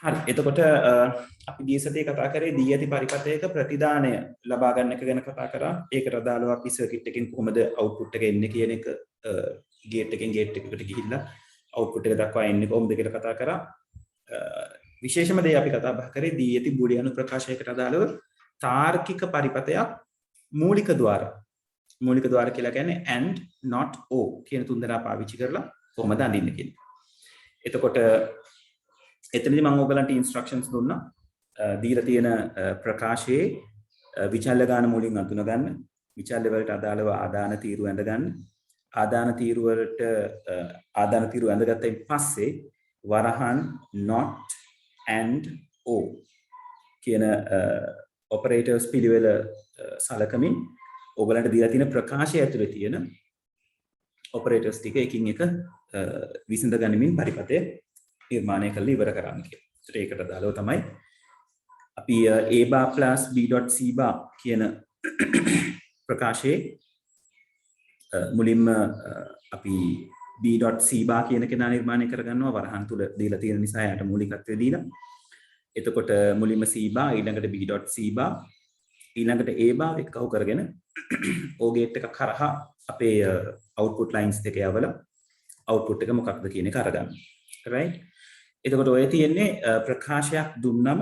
හරි. එතකොට අපි ගිය සතියේ කතා කරේ දී ඇති පරිපථයක ප්‍රතිදානය ලබා ගන්න එක ගැන කතා කරා. ඒකට අදාළව අපි සර්කිට් එකෙන් කොහොමද අවුට්පුට් එක එන්නේ කියන එක ගේට් එකෙන් ගේට් එකකට ගිහිල්ලා අවුට්පුට් එක දක්වා එන්නේ කොහොමද කියලා කතා කරා. විශේෂම දේ අපි කතා බහ කරේ දී ඇති බූලියානු ප්‍රකාශයකට අදාළව තාර්කික පරිපථයක් මූලික ద్వාර. මූලික ద్వාර කියලා කියන්නේ and not o කියන තුන්දෙනා පාවිච්චි කරලා කොහොමද අඳින්නේ කියන්නේ. එතකොට එතනදී මම ඔයගලන්ට ඉන්ස්ට්‍රක්ෂන්ස් දුන්නා. දීලා තියෙන ප්‍රකාශයේ විචල්්‍ය ගාන මුලින් අඳුන ගන්න. විචල්්‍ය වලට අදාළව ආදාන තීරු ඇඳ ගන්න. ආදාන තීරු වලට ආදාන තීරු ඇඳගත්තයින් පස්සේ වරහන් not and o කියන ඔපරේටර්ස් පිළිවෙල සලකමින් ඔයගලන්ට දීලා තියෙන ප්‍රකාශය ඇතුලේ තියෙන ඔපරේටර්ස් ටික එකින් එක විසඳ ගනිමින් පරිපථය නිර්මාණය කරලා ඉවර කරන්න කියලා. ඒකට අදාළව තමයි අපි a bar plus b dot c bar කියන ප්‍රකාශයේ මුලින්ම අපි b dot c bar කියන කෙනා නිර්මාණය කරගන්නවා වරහන් තුල දීලා තියෙන නිසා යාට මූලිකත්වය දීලා. එතකොට මුලින්ම c bar ඊළඟට b dot c bar ඊළඟට a bar එක්කව කරගෙන o gate එක කරහා අපේ output lines දෙක යවලා output එක මොකක්ද කියන එක අරගන්න. right? එතකොට ඔය තියෙන්නේ ප්‍රකාශයක් දුන්නම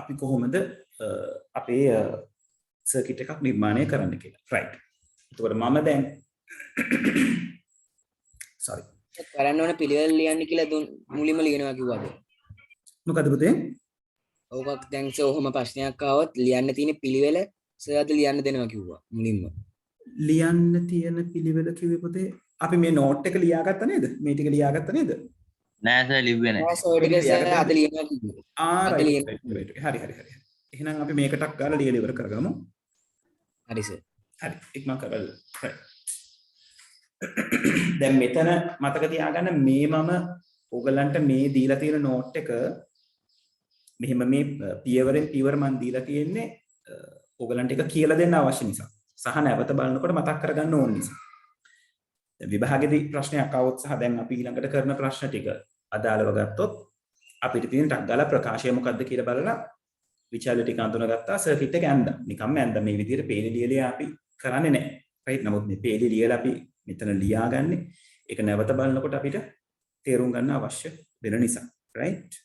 අපි කොහොමද අපේ සර්කිට් එකක් නිර්මාණය කරන්න කියලා. right. එතකොට මම දැන් sorry. කරන්න ඕන පිළිවෙල ලියන්න කියලා මුලින්ම ලියනවා කිව්වද? මොකද පුතේ? ඔකක් දැන් ඔහොම ප්‍රශ්නයක් ආවොත් ලියන්න තියෙන පිළිවෙල සර්ද ලියන්න දෙනවා කිව්වා මුලින්ම. ලියන්න තියෙන පිළිවෙල කිව්වේ පුතේ අපි මේ නෝට් එක ලියාගත්ත නේද? මේ ටික ලියාගත්ත නේද? නෑ සර් ලිව්වේ නෑ. නෑ සර් ටික සර් අද ලියනවා කිව්වා. right. හරි. එහෙනම් අපි මේකටක් ගාලා ලියලා ඉවර කරගමු. හරි සර්. හරි. ඉක්මන් කරලා. right. දැන් මෙතන මතක තියාගන්න මේ මම ඔයගලන්ට මේ දීලා තියෙන නෝට් එක මෙහෙම මේ පියවරෙන් පියවර මම දීලා තියෙන්නේ ඔයගලන්ට එක කියලා දෙන්න අවශ්‍ය නිසා. සහ නැවත බලනකොට මතක් කරගන්න ඕන නිසා. දැන් විභාගෙදී ප්‍රශ්නයක් આવොත් සහ දැන් අපි ඊළඟට කරන ප්‍රශ්න ටික අදාළව ගත්තොත් අපිට තියෙන ටක් ගාලා ප්‍රකාශය මොකද්ද කියලා බලලා විචල්්‍ය ටික අඳුනගත්තා සර්කිට් එක ඇඳා. නිකම්ම ඇඳා මේ විදිහට පේලි ලියලා අපි කරන්නේ නැහැ. right? නමුත් මේ පේලි ලියලා අපි මෙතන ලියාගන්නේ ඒක නැවත බලනකොට අපිට තේරුම් ගන්න අවශ්‍ය වෙන නිසා. right?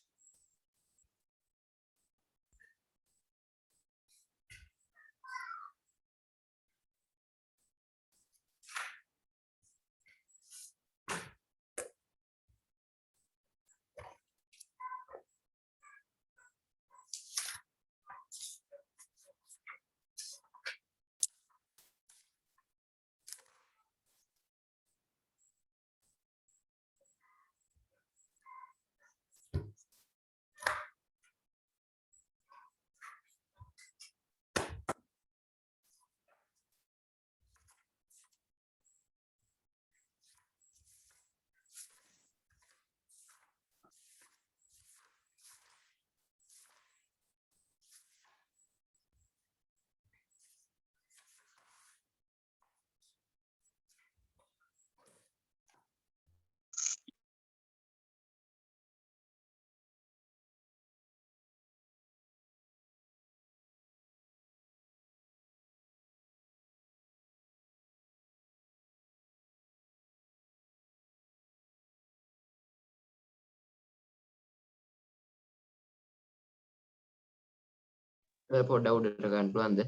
පොඩ්ඩක් උඩට ගන්න පුළුවන්ද?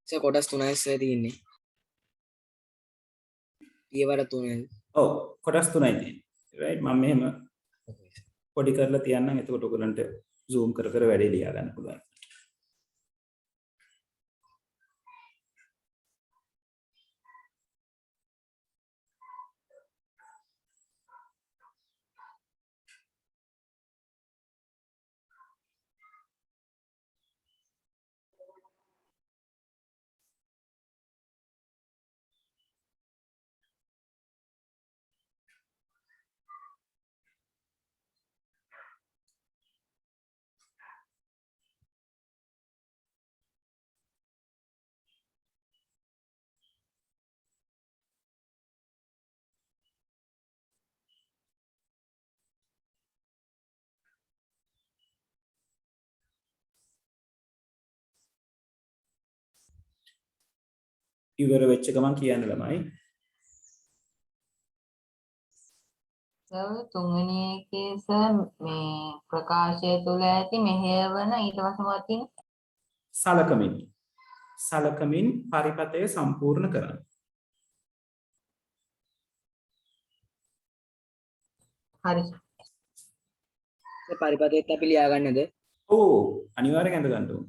සර් කොටස් 3යි සර් තියෙන්නේ. පියවර 3යි. ඔව් කොටස් 3යි තියෙන්නේ. right? මම මෙහෙම පොඩි කරලා තියන්නම්. එතකොට ඔයගලන්ට zoom කර කර වැඩේ ලියා ගන්න පුළුවන්. ඉවර වෙච්ච ගමන් කියන්න ළමයි. සර් තුන්වෙනි එකේ සර් මේ ප්‍රකාශය තුළ ඇති මෙහෙයවන ඊට පස්සේ මොකක්ද තියෙන්නේ? සලකමින් පරිපතය සම්පූර්ණ කරන්න. හරි. පරිපතයත් අපි ලියා ගන්නද? ඕ අනිවාර්යෙන් ඇඳ ගන්න ඕන.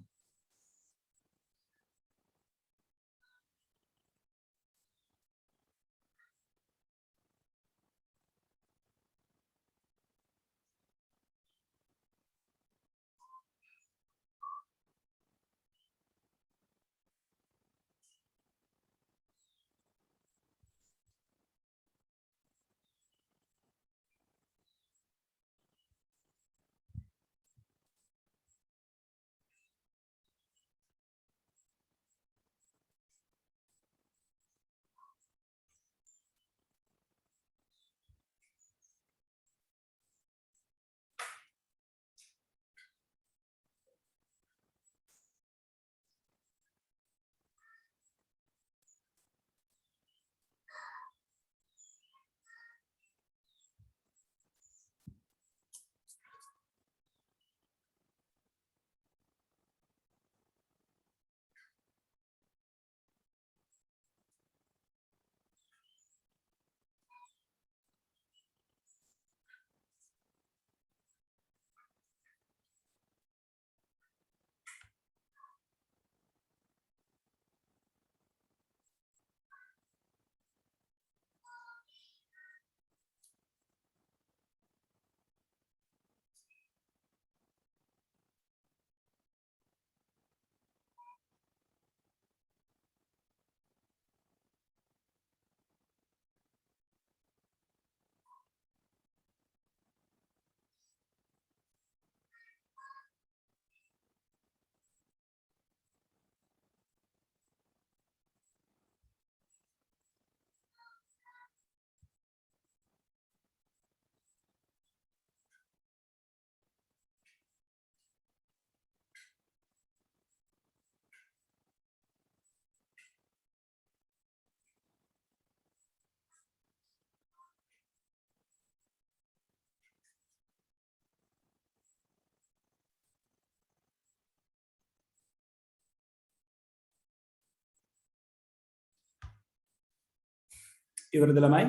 ඉවරද ළමයි?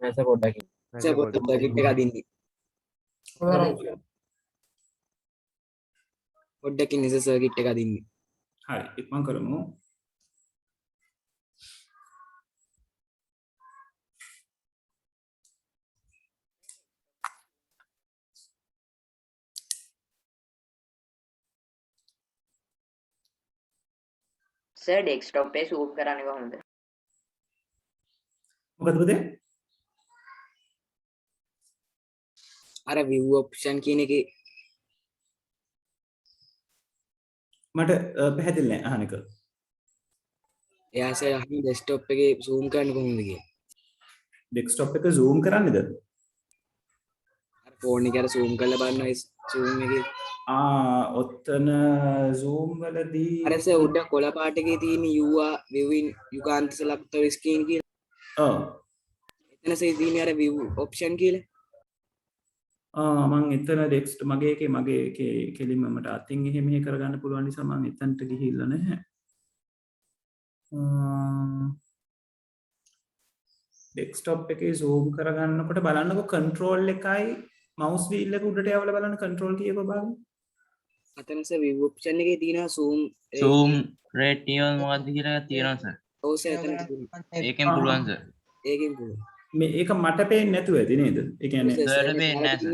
නැස පොඩ්ඩක් සර්කිට් එක අදින්න. ඉවරයි. පොඩ්ඩකින් ඉස සර්කිට් එක අදින්න. හරි ඉක්මන් කරමු. සර් ඩෙස්ක්ටොප් එක සූම් කරන්නේ කොහොමද? මොකද පුතේ? අර view option කියන එකේ මට පැහැදිලි නෑ අහන එක. එයා සර් අහන්නේ desktop එකේ zoom කරන්න කොහොමද කියලා. ඩෙස්ක්ටොප් එක zoom කරන්නේද? අර ෆෝන් එකේ අර zoom කරලා බලනවා zoom එකේ. ඔත්තන zoom වලදී අර සර් උඩ කොළ පාට එකේ තියෙන viewing you can't select the screen කියලා. ඔව්. එතන සර් තියෙන අර view option කියලා. මං එතන ඩෙක්ස්ට් මගේ එකේ කෙලින්ම මට අතින් එහෙම මෙහෙ කරගන්න පුළුවන් නිසා මං එතනට ගිහිල්ලා නැහැ. ඩෙස්ක්ටොප් එකේ zoom කරගන්නකොට බලන්නකො control එකයි mouse wheel එක උඩට යවලා බලන්න control key එක බලන්න. අතන සර් view option එකේ තියෙනවා zoom ratio මොකක්ද කියලා තියෙනවා සර්. ඔව් සර් එතන තියෙනවා. ඒකෙන් පුළුවන් සර්. ඒකෙන් පුළුවන්. මේ ඒක මට පේන්නේ නැතුව ඇති නේද? ඒ කියන්නේ සර්ට පේන්නේ නැහැ සර්.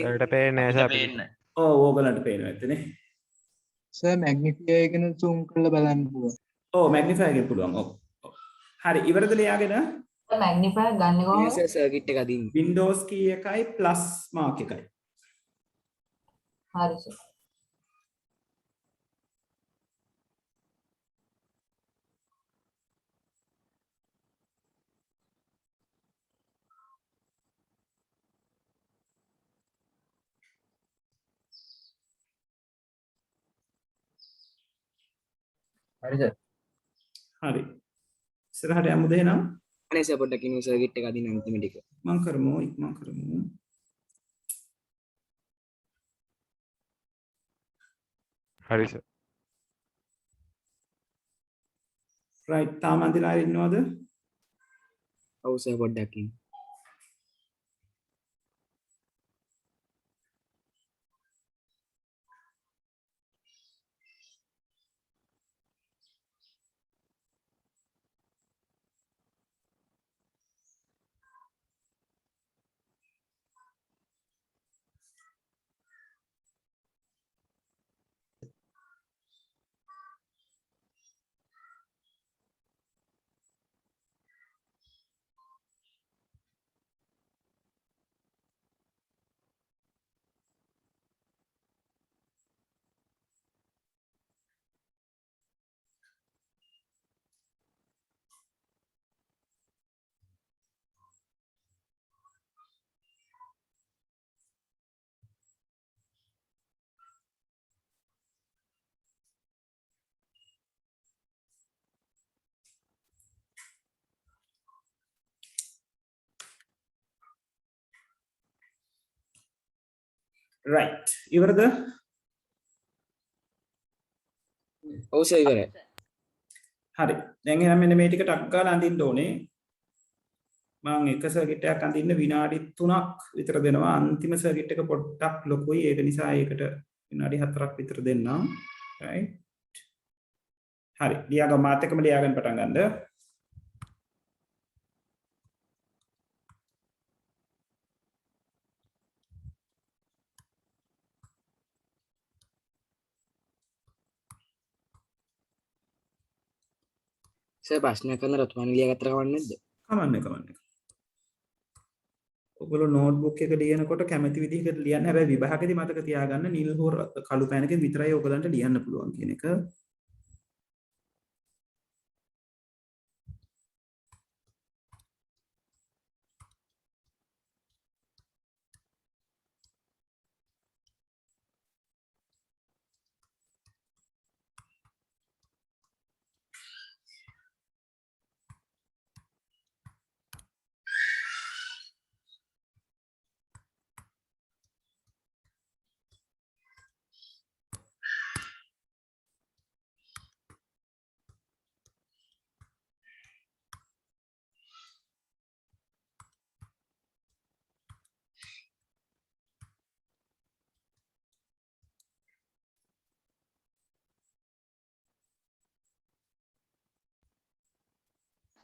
වලට පේන්නේ නැහැ සර්. පේන්නේ. ඔව් ඕගලන්ට පේනවා ඇත්තනේ. සර් මැග්නිෆයර් එකන zoom කරලා බලන්න පුළුවන්. ඔව් මැග්නිෆයර් එකෙන් පුළුවන්. ඔව්. හරි ඉවරද ලියාගෙන මැග්නිෆයර් ගන්න කොහොමද? සර් සර්කිට් එක අදින්න. Windows key එකයි plus mark එකයි. හරි සර්. හරි සර්. හරි. ඉස්සරහට යමුද එහෙනම්? අනේ සර් පොඩ්ඩක් ඉන්න සර්කිට් එක අදින්න අන්තිම ටික. මං කරමු ඉක්මන් කරමු. හරි සර්. right තාම අඳිලා ඉන්නවද? ඔව් සර් පොඩ්ඩක් ඉන්න. right ඉවරද? ඔව් සර් ඉවරයි. හරි. දැන් එහෙනම් මෙන්න මේ ටික ටක් ගාලා අඳින්න ඕනේ. මම එක සර්කිට් එකක් අඳින්න විනාඩි 3ක් විතර දෙනවා. අන්තිම සර්කිට් එක පොඩ්ඩක් ලොකුයි. ඒක නිසා ඒකට විනාඩි 4ක් විතර දෙන්නම්. right. හරි. ලියාගන්න මාත් එක්කම ලියාගන්න පටන් ගන්නද? සර් ප්‍රශ්නයක් කරන රතුමාන ලියාගත්තට කවන්නේ නැද්ද? කමන්නේ. ඔයගොල්ලෝ නෝට්බුක් එක ලියනකොට කැමති විදිහකට ලියන්න. හැබැයි විභාගෙදි මතක තියාගන්න නිල් හෝ කළු පෑනකින් විතරයි ඔයගලන්ට ලියන්න පුළුවන් කියන එක.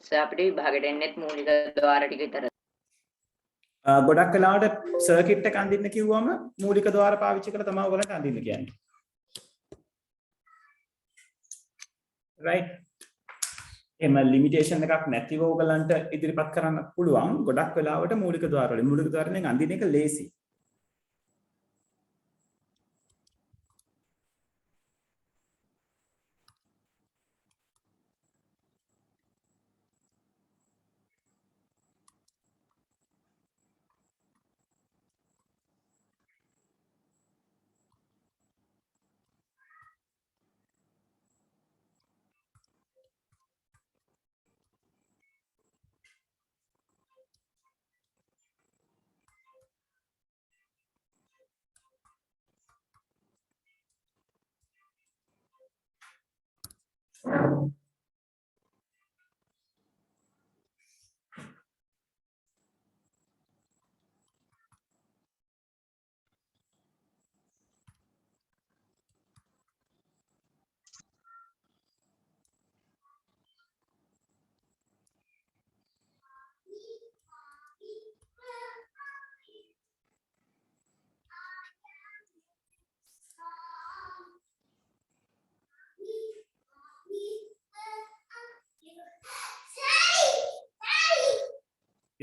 සර් අපිට විභාගයට එන්නෙත් මූලික ද්වාර ටික විතරයි. ගොඩක් වෙලාවට සර්කිට් එක අඳින්න කිව්වම මූලික ద్వාර පාවිච්චි කරලා තමයි ඔයගලන්ට අඳින්න කියන්නේ. right. එම ලිමිටේෂන් එකක් නැතිව ඔයගලන්ට ඉදිරිපත් කරන්න පුළුවන්. ගොඩක් වෙලාවට මූලික ద్వාර වලින් මූලික ద్వාරයෙන් අඳින එක ලේසි.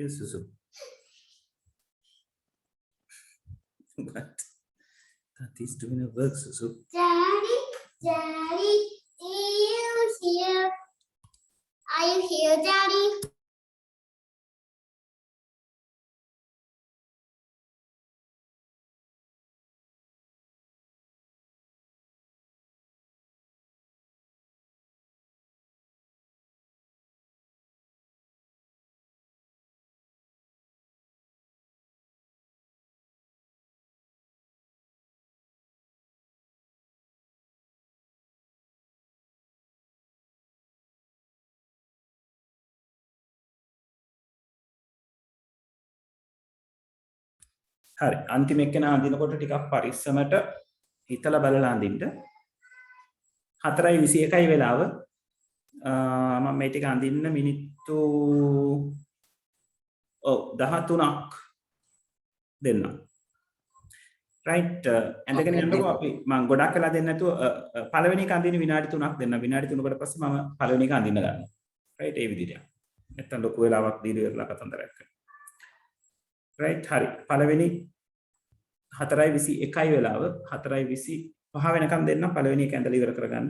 Yes, Susu. What? That is doing a work, Susu. Daddy, Daddy, are you here? Are you here, Daddy? හරි අන්තිම එක්කෙනා අඳිනකොට ටිකක් පරිස්සමට හිතලා බලලා අඳින්න 4:21යි වෙලාව මම මේ ටික අඳින්න මිනිත්තු 13ක් දෙන්න right ඇඳගෙන යන්නකෝ අපි මම ගොඩක් වෙලා දෙන්න නැතුව පළවෙනි එක අඳින්න විනාඩි 3ක් දෙන්න විනාඩි 3කට පස්සේ මම පළවෙනි එක අඳින්න ගන්නවා right ඒ විදිහට නැත්තම් ලොකු වෙලාවක් දීලා ඉවරලා කතන්දරයක් කරනවා right හරි පළවෙනි 4:21යි වෙලාව 4:25 වෙනකම් දෙන්න පළවෙනි එක ඇඳලා ඉවර කරගන්න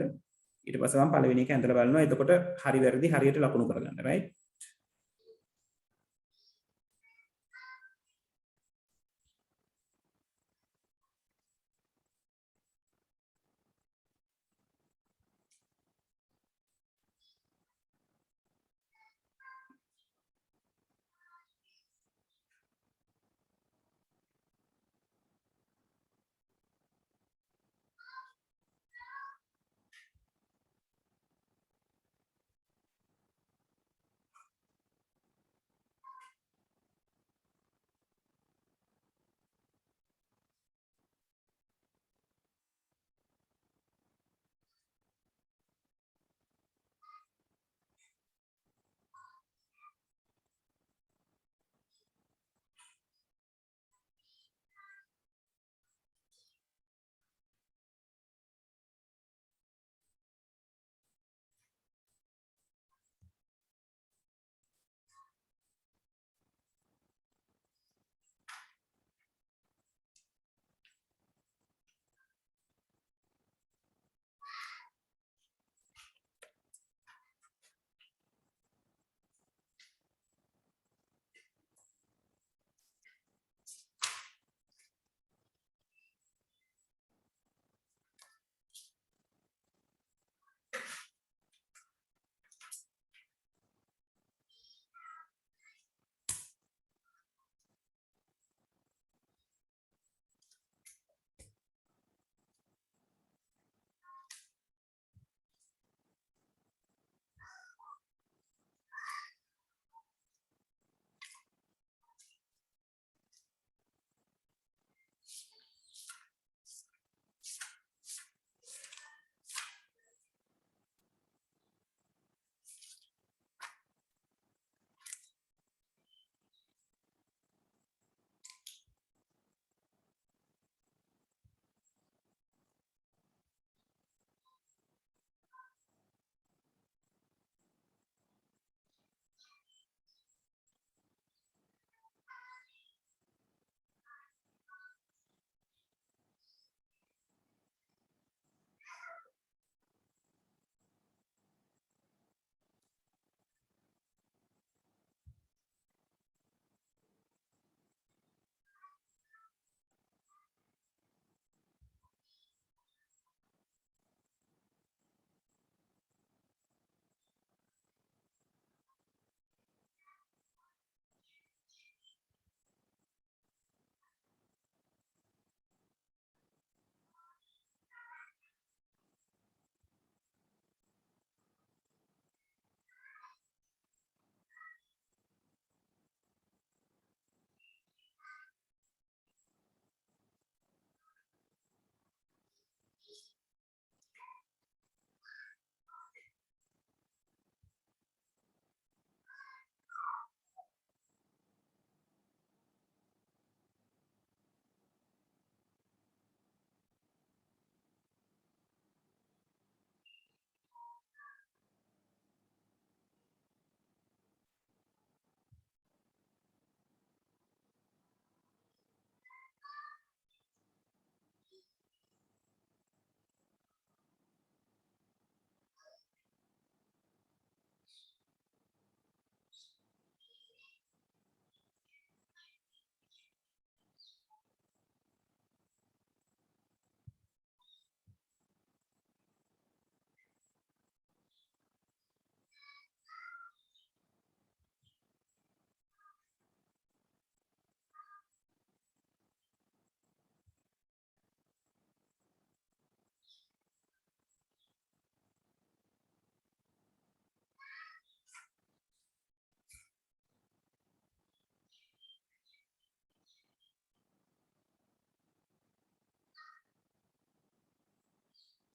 ඊට පස්සේ මම පළවෙනි එක ඇඳලා බලනවා එතකොට හරි වැරදි හරියට ලකුණු කරගන්න right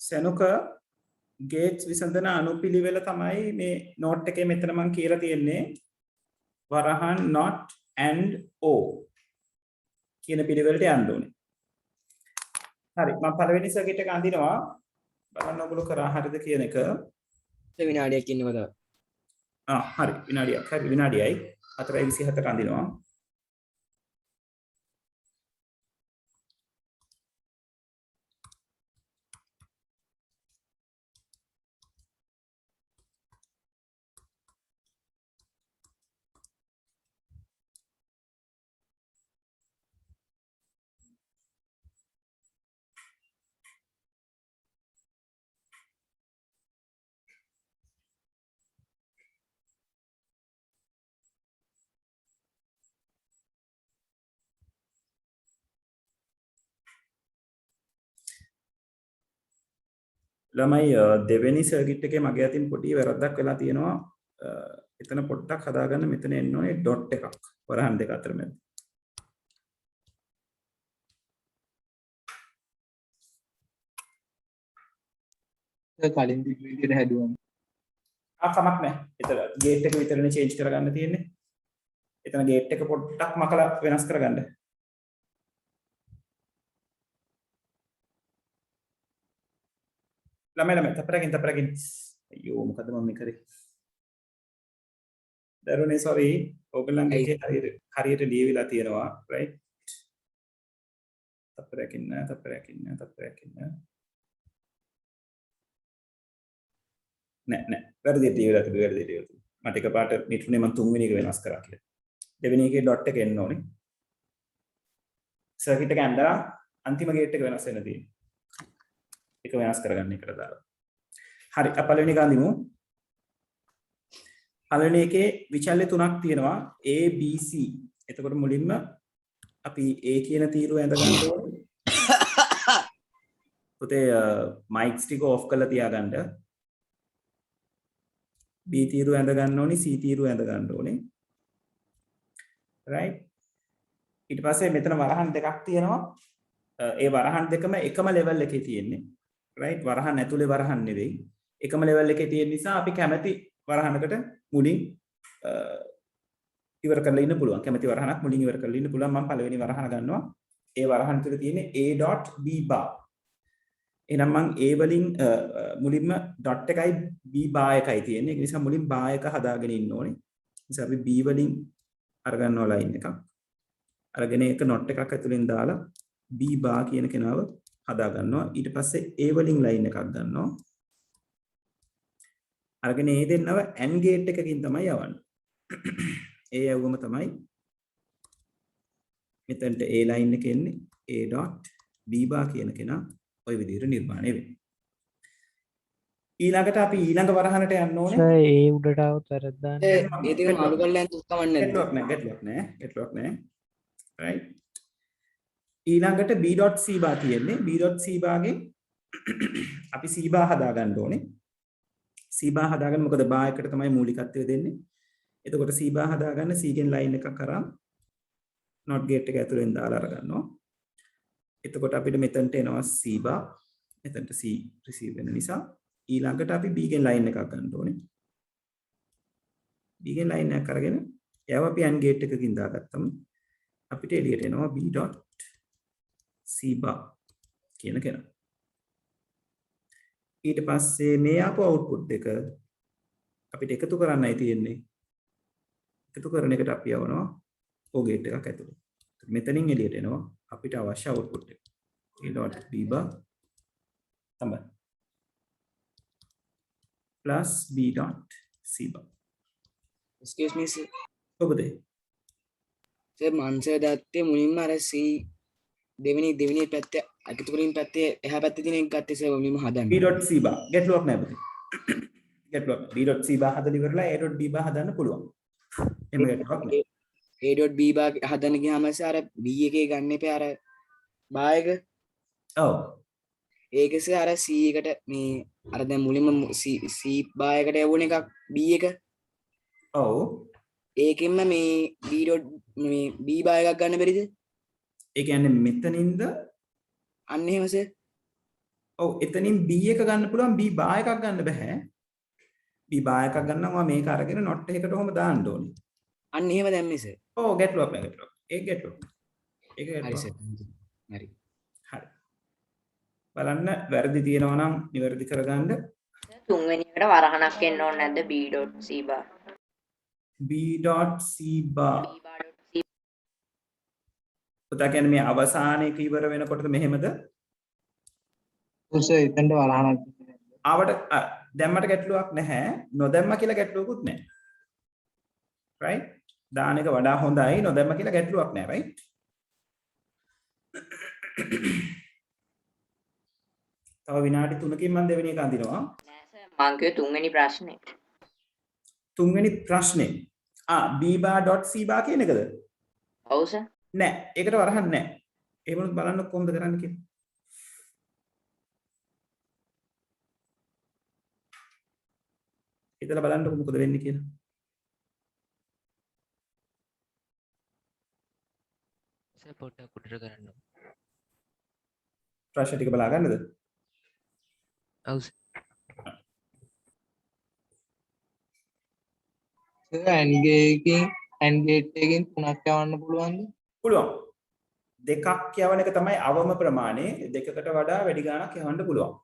සෙනුක ගේට්ස් විසඳන අනුපිළිවෙල තමයි මේ නෝට් එකේ මෙතන මම කියලා තියෙන්නේ වරහන් not and o කියන පිළිවෙලට යන්න ඕනේ. හරි මම පළවෙනි සර්කිට් එක අඳිනවා. බලන්න ඔයගොල්ලෝ කරා හරිද කියන එක. විනාඩියක් ඉන්නවද? හරි විනාඩියක්. හරි විනාඩියයි 4:24ට අඳිනවා. ළමයි දෙවෙනි සර්කිට් එකේ මගේ අතින් පොඩි වැරද්දක් වෙලා තියෙනවා. එතන පොඩ්ඩක් හදාගන්න මෙතන එන්න ඕනේ ඩොට් එකක් වරහන් දෙක අතර මැද. කලින් තිබ්බ විදිහට හැදුවම කමක් නැහැ. එතන ගේට් එක විතරනේ චේන්ජ් කරගන්න තියෙන්නේ. එතන ගේට් එක පොඩ්ඩක් මකලා වෙනස් කරගන්න. ළමයි තපරකින් අයියෝ මොකද මම මේ කරේ දරුවනේ sorry ඔයගලන්ගේ හරියට ලියවිලා තියෙනවා right තපරකින් නෑ වැරදියට ලියවිලා තිබුණා මට එකපාරට මිටුනේ මම තුන්වෙනි එක වෙනස් කරා කියලා දෙවෙනි එකේ ඩොට් එක එන්න ඕනේ සර්කිට් එක ඇඳලා අන්තිම ගේට් එක වෙනස් වෙන්න තියෙනවා එක වෙනස් කරගන්න එකට දාලා. හරි අපි පළවෙනි එක අඳිමු. පළවෙනි එකේ විචල්්‍ය තුනක් තියෙනවා A B C. එතකොට මුලින්ම අපි A කියන තීරුව ඇඳ ගන්න ඕනේ. පුතේ මයික්ස් ටික ඔෆ් කරලා තියාගන්න. B තීරුව ඇඳ ගන්න ඕනේ C තීරුව ඇඳ ගන්න ඕනේ. right. ඊට පස්සේ මෙතන වරහන් දෙකක් තියෙනවා. ඒ වරහන් දෙකම එකම ලෙවල් එකේ තියෙන්නේ. right වරහන් ඇතුලේ වරහන් නෙවෙයි එකම ලෙවල් එකේ තියෙන නිසා අපි කැමැති වරහනකට මුලින් ඉවර කරලා ඉන්න පුළුවන් කැමැති වරහනක් මුලින් ඉවර කරලා ඉන්න පුළුවන් මම පළවෙනි වරහන ගන්නවා ඒ වරහන් තුල තියෙන්නේ a.b bar එහෙනම් මම a වලින් මුලින්ම ඩොට් එකයි b bar එකයි තියෙන්නේ ඒ නිසා මුලින් bar එක හදාගෙන ඉන්න ඕනේ නිසා අපි b වලින් අරගන්නවා ලයින් එකක් අරගෙන ඒක නොට් එකක් ඇතුලෙන් දාලා b bar කියන කෙනාව හදා ගන්නවා ඊට පස්සේ A වලින් ලයින් එකක් ගන්නවා අරගෙන ඒ දෙන්නව AND ගේට් එකකින් තමයි යවන්නේ ඒ යවුවම තමයි මෙතනට A ලයින් එක එන්නේ A.b bar කියන කෙනා ওই විදිහට නිර්මාණය වෙන්නේ ඊළඟට අපි ඊළඟ වරහනට යන්න ඕනේ ඒ උඩට આવත් වැරද්දා ඒ දෙක මාරු කරලා යන්න උත්කමන්නේ ගැටලුවක් නෑ right ඊළඟට b.c bar තියෙන්නේ b.c bar ගෙන් අපි c bar හදා ගන්න ඕනේ c bar හදාගන්න මොකද bar එකට තමයි මූලිකත්වය දෙන්නේ එතකොට c bar හදාගන්න c ගෙන් ලයින් එකක් කරා not gate එක ඇතුලෙන් දාලා අරගන්නවා එතකොට අපිට මෙතනට එනවා c bar මෙතනට c receive වෙන නිසා ඊළඟට අපි b ගෙන් ලයින් එකක් ගන්න ඕනේ b ගෙන් ලයින් එකක් අරගෙන එයාව අපි AND gate එකකින් දාගත්තම අපිට එළියට එනවා b.c bar කියන කෙනා. ඊට පස්සේ මේ ආපු අවුට්පුට් දෙක අපිට එකතු කරන්නයි තියෙන්නේ. එකතු කරන එකට අපි යවනවා O gate එකක් ඇතුළේ. මෙතනින් එළියට එනවා අපිට අවශ්‍ය අවුට්පුට් එක. a.b bar තමයි. plus b.c bar. excuse me sir ඔබද සර් මංසර් දත්තේ මුලින්ම අර C දෙවෙනි පැත්තේ අකිතු වලින් පැත්තේ එහා පැත්තේ තියෙන එක ගත්තේ සර් මුලින්ම හදන්න b.c bar ගැටලුවක් නැහැ පුතේ ගැටලුවක් b.c bar හදලා ඉවරලා a.b bar හදන්න පුළුවන් එහෙම ගැටලුවක් නැහැ a.b bar හදන්න ගියාම සර් අර b එකේ ගන්න එපා අර බා එක ඔව් ඒක සර් අර C එකට මේ අර දැන් මුලින්ම C බා එකට යවුන එකක් b එක ඔව් ඒකෙන්ම මේ b බා එකක් ගන්න බැරිද ඒ කියන්නේ මෙතනින්ද අන්න එහෙම සර් ඔව් එතනින් B එක ගන්න පුළුවන් B බා එකක් ගන්න බෑ. B බා එකක් ගන්නවා මේක අරගෙන not එකකට ඔහොම දාන්න ඕනේ. අන්න එහෙම දැම්මේ සර්. ඔව් ගැටලුවක් නෑ ගැටලුවක්. ඒක ගැටලුවක්. ඒක හරි ගැටලුවක්. සර්. හරි. හරි. බලන්න වැරදි තියෙනවා නම් නිවැරදි කරගන්න. තුන්වෙනි එකට වරහණක් එන්න ඕනේ නැද්ද b.c bar b.c bar b bar.c පුතා කියන්නේ මේ අවසානයේක ඉවර වෙනකොටද මෙහෙමද? සර් එතනට වරහණක් ආවට දැම්මට ගැටලුවක් නැහැ. නොදැම්ම කියලා ගැටලුවකුත් නැහැ. right? දාන එක වඩා හොඳයි නොදැම්ම කියලා ගැටලුවක් නැහැ right? තව විනාඩි 3කින් මම දෙවෙනි එක අඳිනවා. නෑ සර් මං කිව්වේ තුන්වෙනි ප්‍රශ්නේ. තුන්වෙනි ප්‍රශ්නේ. b.c bar කියන එකද? ඔව් සර්. නෑ. ඒකට වරහන් නෑ. ඒ වුණත් බලන්න කොහොමද කරන්න කියලා. හිතලා බලන්නකො මොකද වෙන්නේ කියලා. සර් පොඩ්ඩක් උඩට කරන්න. ප්‍රශ්න ටික බලා ගන්නද? ඔව් සර් AND gate එකකින් 3ක් යවන්න පුළුවන්ද? පුළුවන්. දෙකක් යවන එක තමයි අවම ප්‍රමාණය. දෙකකට වඩා වැඩි ගාණක් යවන්න පුළුවන්.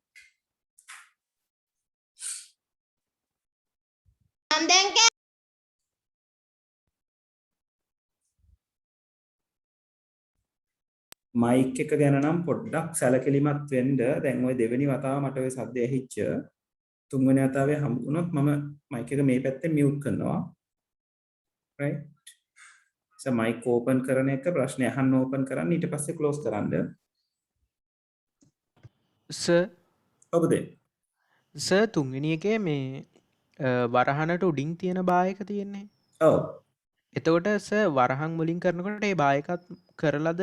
මයික් එක ගැන නම් පොඩ්ඩක් සැලකිලිමත් වෙන්න. දැන් ওই දෙවෙනි වතාව මට ওই සද්ද ඇහිච්ච. තුන්වෙනි වතාවේ හම්බ වුණොත් මම මයික් එක මේ පැත්තෙන් මියුට් කරනවා. right? මයික් ඕපන් කරන එක ප්‍රශ්නේ අහන්න ඕපන් කරන්න ඊට පස්සේ ක්ලෝස් කරන්න. සර් ඔබද? සර් තුන්වෙනි එකේ මේ වරහනට උඩින් තියෙන බායක තියෙන්නේ. ඔව්. එතකොට සර් වරහන් මුලින් කරනකොට ඒ බායකත් කරලාද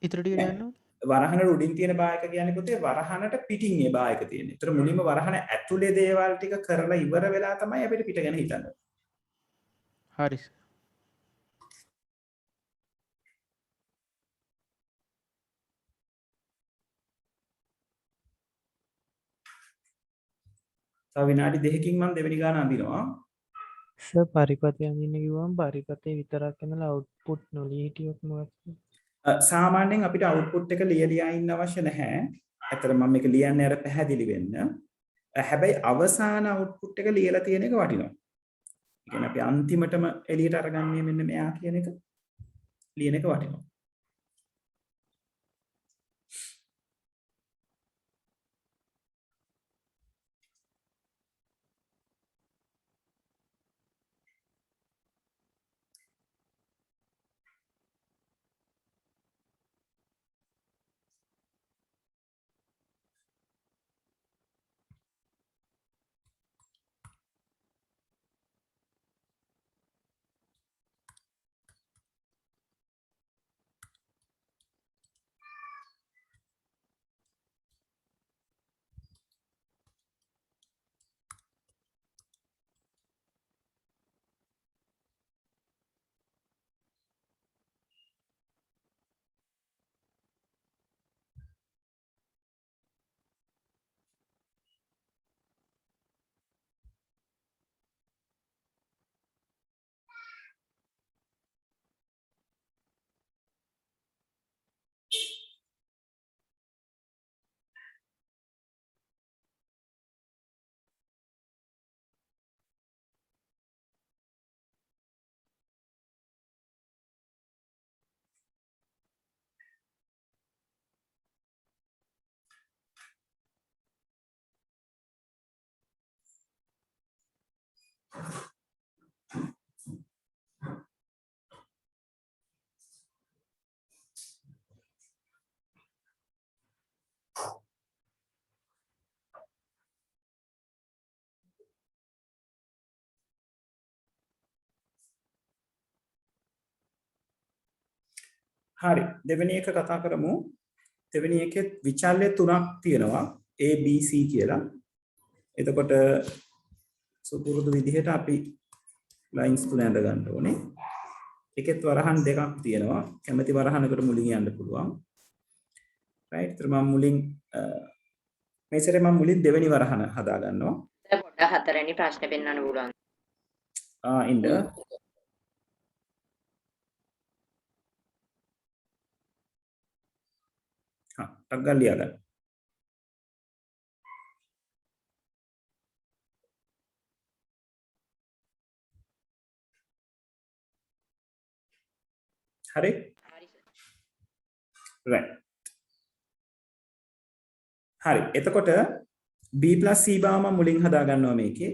ඉතුරු ටික යන්නේ? වරහනට උඩින් තියෙන බායක කියන්නේ පුතේ වරහනට පිටින් ඒ බායක තියෙන්නේ. ඒතර මුලින්ම වරහන ඇතුලේ දේවල් ටික කරලා ඉවර වෙලා තමයි අපිට පිට ගැන හිතන්න. හරි. තව විනාඩි 2කින් මම දෙවෙනි ගාන අඳිනවා. සර් පරිපතය අඳින්න කිව්වම පරිපතේ විතරක් එනලා අවුට්පුට් නොලිය හිටියොත් මොකක්ද? සාමාන්‍යයෙන් අපිට අවුට්පුට් එක ලියලා ඉන්න අවශ්‍ය නැහැ. ඇත්තට මම මේක ලියන්නේ අර පැහැදිලි වෙන්න. හැබැයි අවසාන අවුට්පුට් එක ලියලා තියෙන එක වටිනවා. ඒ කියන්නේ අපි අන්තිමටම එළියට අරගන්නේ මෙන්න මෙයා කියන එක ලියන එක වටිනවා. හරි දෙවෙනි එක කතා කරමු. දෙවෙනි එකේ විචල්්‍ය තුනක් තියෙනවා A B C කියලා. එතකොට සුපුරුදු විදිහට අපි ලයින්ස් තුන ඇඳ ගන්න ඕනේ. එකෙත් වරහන් දෙකක් තියෙනවා. කැමැති වරහනකට මුලින් යන්න පුළුවන්. right? ඒතර මම මුලින් මේ සැරේ මම මුලින් දෙවෙනි වරහන හදා ගන්නවා. සර් පොඩ්ඩක් හතරවෙනි ප්‍රශ්නේ පෙන්වන්න පුළුවන්. ඉන්න ටක් ගාලා ලියා ගන්න. හරි? හරි සර්. right. හරි. එතකොට b + c බව මම මුලින් හදා ගන්නවා මේකේ.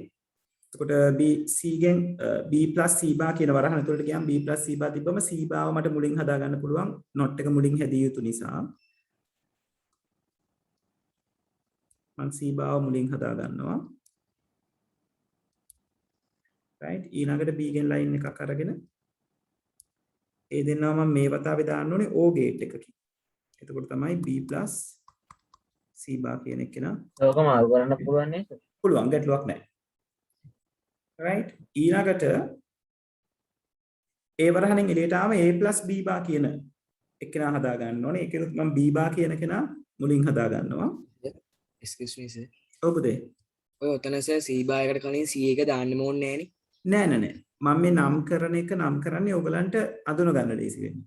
එතකොට b c ගෙන් b + c බා කියන වරහන ඇතුළට ගියාම b + c බා තිබ්බම c බව මට මුලින් හදා ගන්න පුළුවන්. not එක මුලින් හැදිය යුතු නිසා මම c බව මුලින් හදා ගන්නවා. right. ඊළඟට b ගෙන් line එකක් අරගෙන ඒ දෙන්නා මම මේ වතාවේ දාන්න ඕනේ o gate එකකින්. එතකොට තමයි b + c බා කියන එක නා ඕක මාරු කරන්න පුළුවන් නේද? පුළුවන් ගැටලුවක් නැහැ. right. ඊළඟට ඒ වරහණෙන් එළියට ආවම a + b බා කියන එකනා හදා ගන්න ඕනේ. ඒකෙනුත් මම b බා කියන කෙනා මුලින් හදා ගන්නවා. excuse me sir. ඔබද? ඔය ඔතන සර් c බා එකට කලින් c එක දාන්න ඕනේ නෑ නෑ නෑ. මම මේ නම් කරන එක නම් කරන්නේ ඕගලන්ට අඳුන ගන්න ලේසි වෙන්නේ.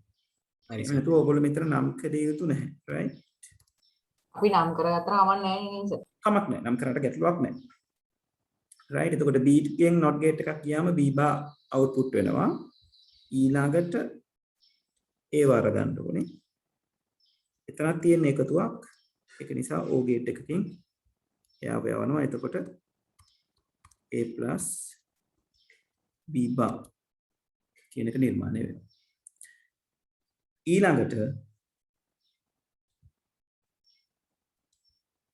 හරි එහෙම නැතුව ඕගොල්ලෝ මෙතන නම් කළ යුතු නැහැ. right. අපි නම් කරගත්ත කමක් නැහැ නේද සර්? කමක් නැහැ. නම් කරන්නට ගැටලුවක් නැහැ. right. එතකොට b ගෙන් not gate එකක් ගියාම b බා output වෙනවා. ඊළඟට ඒ වර ගන්න ඕනේ. එතනක් තියෙන එකතුවක්. ඒක නිසා o gate එකකින් එයාව යවනවා. එතකොට a + b bar කියන එක නිර්මාණය වෙනවා. ඊළඟට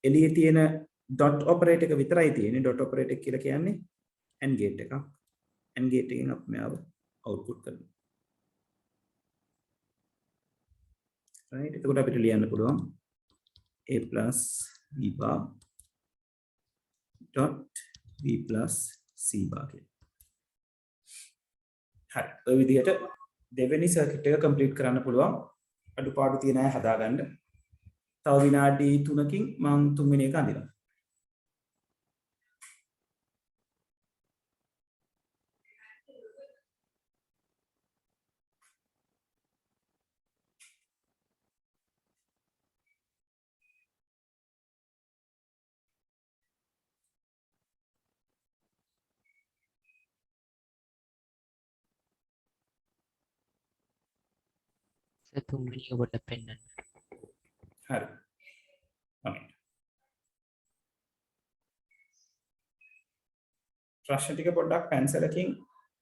එළියේ තියෙන dot operator එක විතරයි තියෙන්නේ. dot operator කියලා කියන්නේ AND gate එකක්. AND gate එකෙන් අපි මෙයාව output කරනවා. right. එතකොට අපිට ලියන්න පුළුවන් a + b bar dot b + c bar කියලා. හරි. ඔය විදිහට දෙවෙනි සර්කිට් එක කම්ප්ලීට් කරන්න පුළුවන්. අඩුපාඩු තියෙන අය හදාගන්න. තව විනාඩි 3කින් මම තුන්වෙනි එක අඳිනවා. සර් තුන්වෙනි එක පොඩ්ඩක් පෙන්නන්න. හරි. හරි. ප්‍රශ්න ටික පොඩ්ඩක් පැන්සලකින්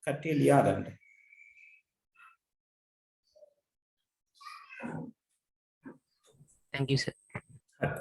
කට්ටිය ලියා ගන්න. thank you sir. හරි.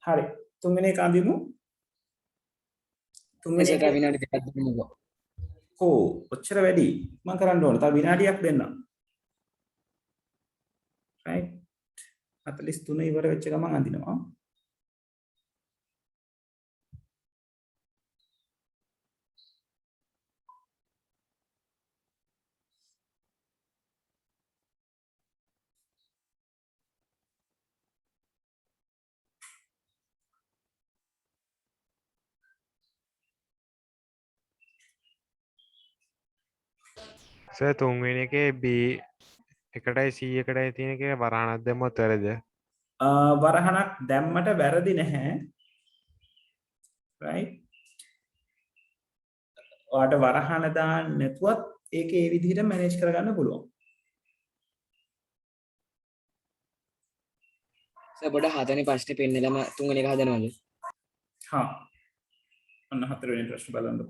හරි. තුන්වෙනි එක අඳිමු. තුන්වෙනි සර් එක තව විනාඩි දෙකක් දෙන්නකෝ. ඕ ඔච්චර වැඩි. මම කරන්න ඕන. තව විනාඩියක් දෙන්නම්. right 43 ඉවර වෙච්ච ගමන් අඳිනවා. සර් තුන්වෙනි එකේ B එකටයි C එකටයි තියෙන එක වරහණක් දැම්මොත් වැරදිද? වරහණක් දැම්මට වැරදි නැහැ. right ඔයාට වරහණ දාන්න නැතුවත් ඒක ඒ විදිහට මැනේජ් කරගන්න පුළුවන්. සර් පොඩ හතවෙනි ප්‍රශ්නේ පෙන්නලම තුන්වෙනි එක හදනවද? හා ඔන්න හතරවෙනි ප්‍රශ්න බලන්න.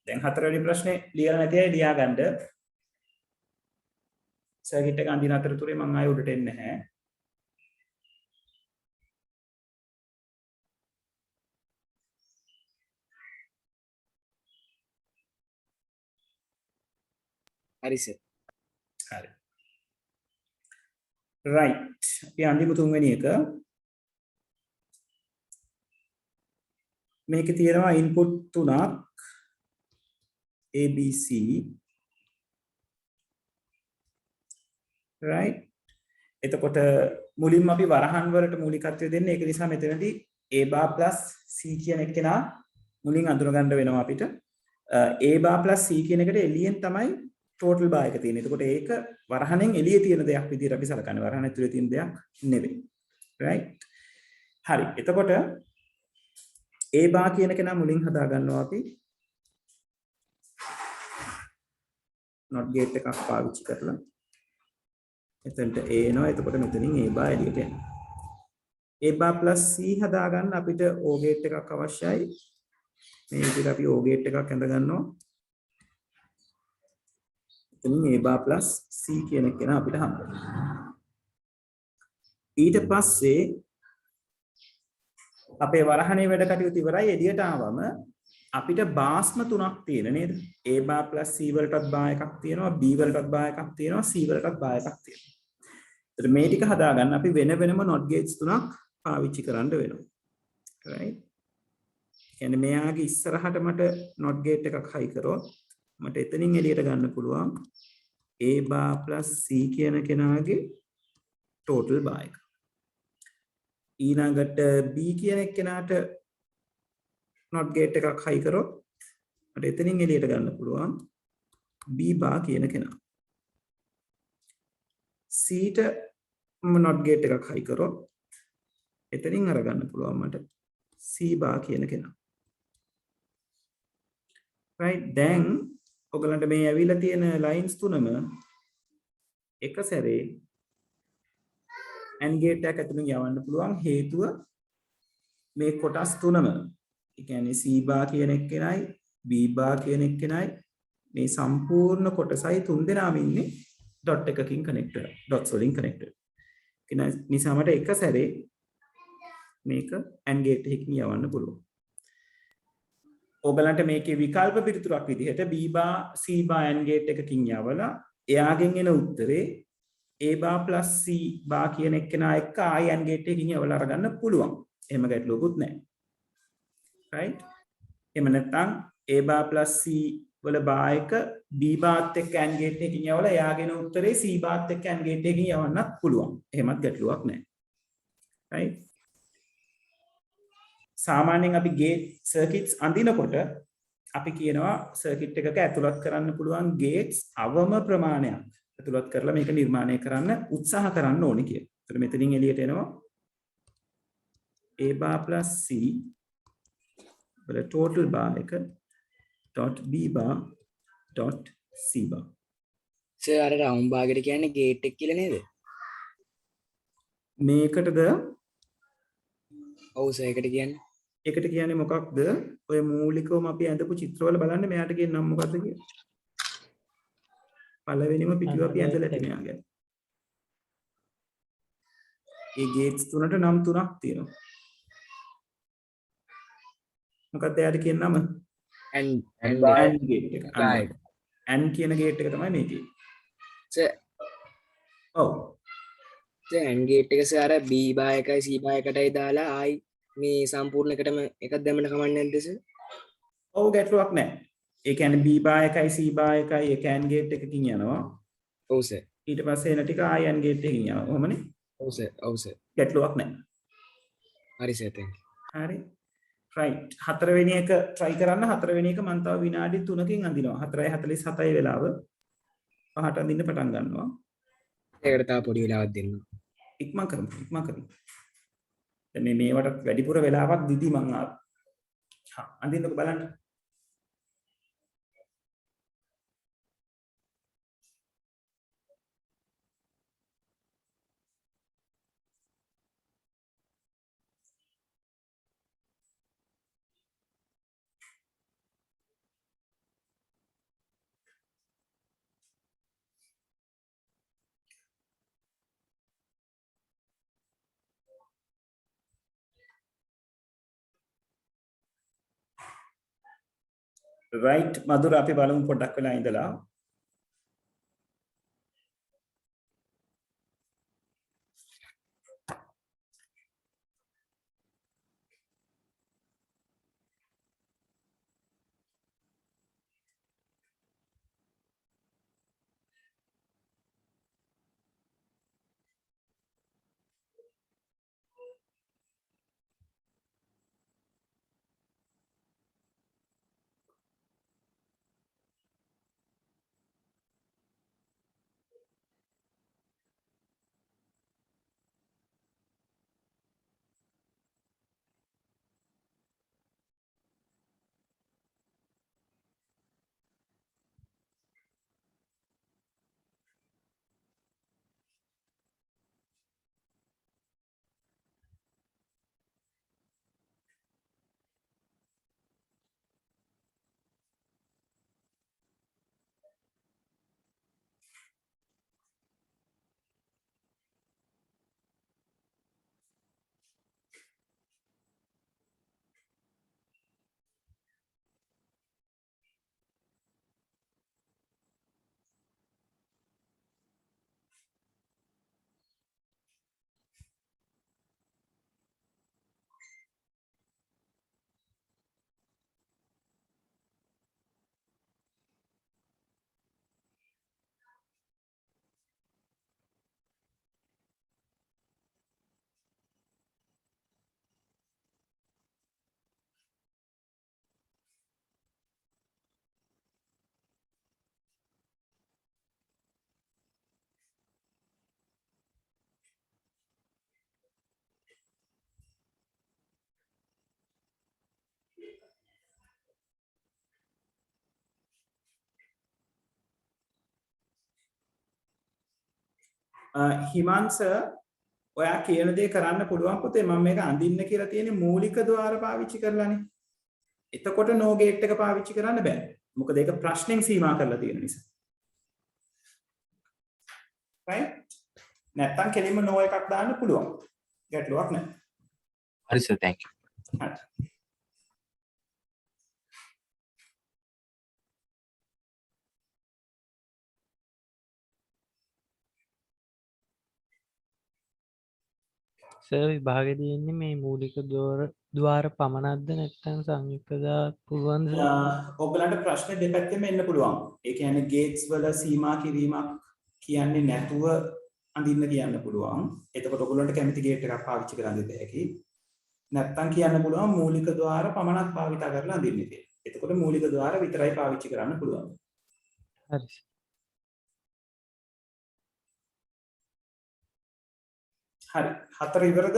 දැන් හතරවෙනි ප්‍රශ්නේ ලියලා නැති අය ලියා ගන්න. සර්කිට් එක අඳින අතරතුරේ මම ආයෙ උඩට එන්නේ නැහැ. හරි සර්. හරි. right. අපි අඳිමු තුන්වෙනි එක. මේකේ තියෙනවා input තුනක් ABC right එතකොට මුලින්ම අපි වරහන් වලට මූලිකත්වය දෙන්නේ ඒක නිසා මෙතනදී A bar plus C කියන එකේනා මුලින් අඳුර ගන්න වෙනවා අපිට A bar plus C කියන එකට එළියෙන් තමයි total bar එක තියෙන්නේ. එතකොට ඒක වරහනෙන් එළියේ තියෙන දෙයක් විදිහට අපි සලකන්නේ. වරහන ඇතුලේ තියෙන දෙයක් නෙවෙයි. right හරි. එතකොට A bar කියන එකේනා මුලින් හදා ගන්නවා අපි not gate එකක් පාවිච්චි කරලා එතනට A එනවා. එතකොට මෙතනින් A bar එළියට එනවා. A bar plus C හදා ගන්න අපිට O gate එකක් අවශ්‍යයි. මේ විදිහට අපි O gate එකක් ඇඳ ගන්නවා. එතනින් A bar plus C කියන එක න අපිට හම්බ වෙනවා. ඊට පස්සේ අපේ වරහනේ වැඩ කටයුතු ඉවරයි. එළියට ආවම අපිට බාස්ම තුනක් තියෙන නේද? A bar plus C වලටත් බා එකක් තියෙනවා, B වලටත් බා එකක් තියෙනවා, C වලටත් බා එකක් තියෙනවා. ඒතර මේ ටික හදාගන්න අපි වෙන වෙනම not gates තුනක් පාවිච්චි කරන්න වෙනවා. right? කියන්නේ මෙයාගේ ඉස්සරහට මට not gate එකක් හයි කරොත් මට එතනින් එළියට ගන්න පුළුවන් A bar plus C කියන කෙනාගේ total bar එක. ඊළඟට B කියන කෙනාට not gate එකක් හයි කරොත් මට එතනින් එළියට ගන්න පුළුවන් B bar කියන කෙනා. C ට not gate එකක් හයි කරොත් එතනින් අරගන්න පුළුවන් මට C bar කියන කෙනා. right දැන් ඔයගලන්ට මේ ඇවිල්ලා තියෙන lines තුනම එක සැරේ AND gate එකක් ඇතුලින් යවන්න පුළුවන් හේතුව මේ කොටස් තුනම ඒ කියන්නේ C bar කියන එක්කෙනයි B bar කියන එක්කෙනයි මේ සම්පූර්ණ කොටසයි තුන් දෙනාම ඉන්නේ dot එකකින් connect වෙලා dots වලින් connect වෙලා. ඒ නිසා මට එක සැරේ මේක AND gate එකකින් යවන්න පුළුවන්. ඔයගලන්ට මේකේ විකල්ප පිළිතුරක් විදිහට B bar C bar AND gate එකකින් යවලා එයාගෙන් එන උත්තරේ A bar plus C bar කියන එක්කෙනා එක්ක ආයි AND gate එකකින් යවලා අරගන්න පුළුවන්. එහෙම ගැටලුවකුත් නැහැ. right එහෙම නැත්නම් A bar plus C වල bar එක B barත් එක්ක AND gate එකකින් යවලා එයාගෙන උත්තරේ C barත් එක්ක AND gate එකකින් යවන්නත් පුළුවන්. එහෙමත් ගැටලුවක් නැහැ. right සාමාන්‍යයෙන් අපි gate circuits අඳිනකොට අපි කියනවා circuit එකක ඇතුළත් කරන්න පුළුවන් gates අවම ප්‍රමාණයක් ඇතුළත් කරලා මේක නිර්මාණය කරන්න උත්සාහ කරන්න ඕනේ කියලා. ඒතර මෙතනින් එළියට එනවා A bar plus C වල total bar එක dot B bar dot C bar. Sir අර රවුන්ඩ් භාගයට කියන්නේ ගේට් එක කියලා නේද? මේකටද ඔව් සර් ඒකට කියන්නේ. ඒකට කියන්නේ මොකක්ද? ඔය මූලිකවම අපි ඇඳපු චිත්‍රවල බලන්න මෙයාට කියන නම මොකක්ද කියලා. පළවෙනිම පිටුව අපි ඇඳලා තියෙනවා. ඒ ගේට්ස් තුනට නම් තුනක් තියෙනවා. මොකක්ද එයාට කියන නම? and AND ගේට් එක. right. AND කියන ගේට් එක තමයි මේකේ. සර් ඔව්. සර් and gate එක සර් අර b බා එකයි c බා එකටයි දාලා ආයි මේ සම්පූර්ණ එකටම එකක් දැම්මම කමන්නේ නැද්ද සර්? ඔව් ගැටලුවක් නැහැ. ඒ කියන්නේ B බා එකයි C බා එකයි ඒක AND ගේට් එකකින් යනවා. ඔව් සර්. ඊට පස්සේ එන ටික ආයි AND ගේට් එකකින් යනවා. කොහොමනේ? ඔව් සර්. ඔව් සර්. ගැටලුවක් නැහැ. හරි සර් thank you. හරි. right. හතරවෙනි එක try කරන්න. හතරවෙනි එක මම තව විනාඩි 3කින් අඳිනවා. 4:47 වෙලාව. පහට අඳින්න පටන් ගන්නවා. ඒකට තා පොඩි වෙලාවක් දෙන්න. ඉක්මන් කරමු. දැන් මේවට වැඩිපුර වෙලාවක් දීදී මං ආවා. හා අඳින්නකෝ බලන්න. right මధుර අපි බලමු පොඩ්ඩක් වෙලා ඉඳලා. හිමංස ඔයා කියන දේ කරන්න පුළුවන් පුතේ. මම මේක අඳින්න කියලා තියෙන්නේ මූලික ద్వාර පාවිච්චි කරලානේ. එතකොට no gate එක පාවිච්චි කරන්න බෑ. මොකද ඒක ප්‍රශ්නෙන් සීමා කරලා තියෙන නිසා. right? නැත්තම් කෙලින්ම no එකක් දාන්න පුළුවන්. ගැටලුවක් නැහැ. හරි සර් thank you. හරි. සර් විභාගෙ තියෙන්නේ මේ මූලික ద్వාර පමණක්ද නැත්නම් සංයුක්ත දාත් පුළුවන්ද සර්? ඔයගලන්ට ප්‍රශ්න දෙපැත්තෙම එන්න පුළුවන්. ඒ කියන්නේ ගේට්ස් වල සීමා කිරීමක් කියන්නේ නැතුව අඳින්න කියන්න පුළුවන්. එතකොට ඔයගලන්ට කැමති ගේට් එකක් පාවිච්චි කරන්න දෙත හැකි. නැත්තම් කියන්න පුළුවන් මූලික ద్వාර පමණක් භාවිත කරලා අඳින්න කියලා. එතකොට මූලික ద్వාර විතරයි පාවිච්චි කරන්න පුළුවන්. හරි. හරි. හතර ඉවරද?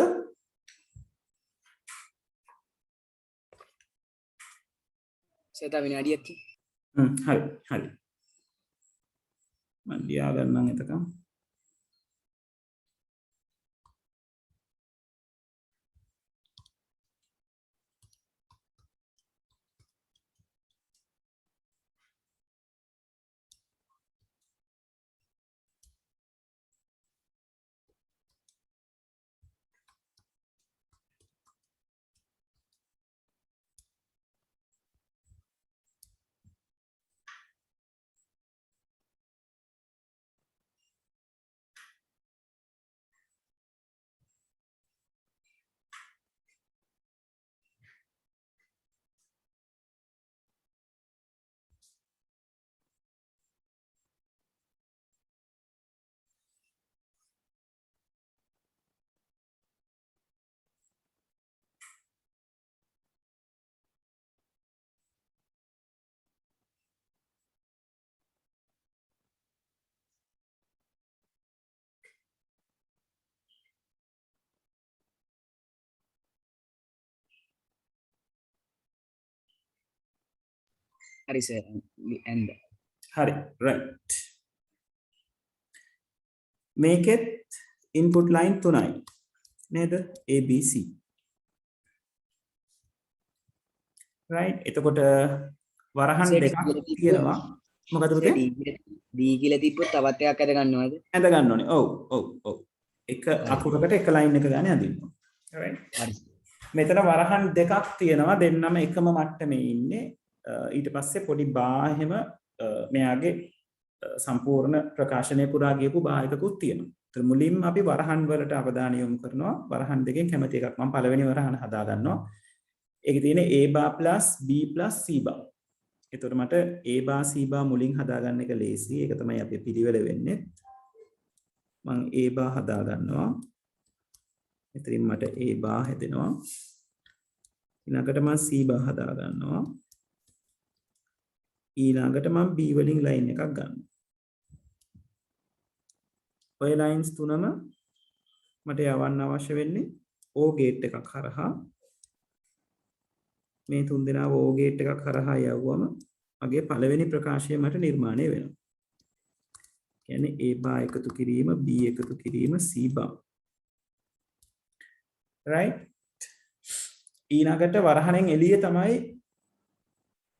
සර් තා විනාඩියක් හරි. හරි. මම ලියා ගන්නම් එතකම්. හරි සර් and හරි right. මේකෙත් input line 3යි නේද? A B C. right. එතකොට වරහන් දෙකක් තියෙනවා. මොකද පුතේ? D කියලා තිබ්බොත් තවත් එකක් අද ගන්නවද? ඇඳ ගන්න ඕනේ. ඔව්. එක අකුරකට එක line එක ගානේ අඳින්න. right. හරි. මෙතන වරහන් දෙකක් තියෙනවා. දෙන්නම එකම මට්ටමේ ඉන්නේ. ඊට පස්සේ පොඩි බාහෙම මෙයාගේ සම්පූර්ණ ප්‍රකාශනය පුරා ගියපු බාහිකකුත් තියෙනවා. ඒතර මුලින්ම අපි වරහන් වලට අවධානය යොමු කරනවා. වරහන් දෙකෙන් කැමති එකක් මම පළවෙනි වරහන හදා ගන්නවා. ඒකේ තියෙන a bar plus b plus c bar. එතකොට මට a bar c bar මුලින් හදා ගන්න එක ලේසි. ඒක තමයි අපි පිළිවෙල වෙන්නේ. මම a bar හදා ගන්නවා. එතනින් මට a bar හැදෙනවා. ඊළඟට මම c bar හදා ගන්නවා. ඊළඟට මම b වලින් line එකක් ගන්නවා. ඔය lines තුනම මට යවන්න අවශ්‍ය වෙන්නේ O gate එකක් හරහා. මේ තුන් දෙනාව O gate එකක් හරහා යවුවම මගේ පළවෙනි ප්‍රකාශය මට නිර්මාණය වෙනවා. කියන්නේ A bar එකතු කිරීම B එකතු කිරීම C bar. right. ඊළඟට වරහණෙන් එළිය තමයි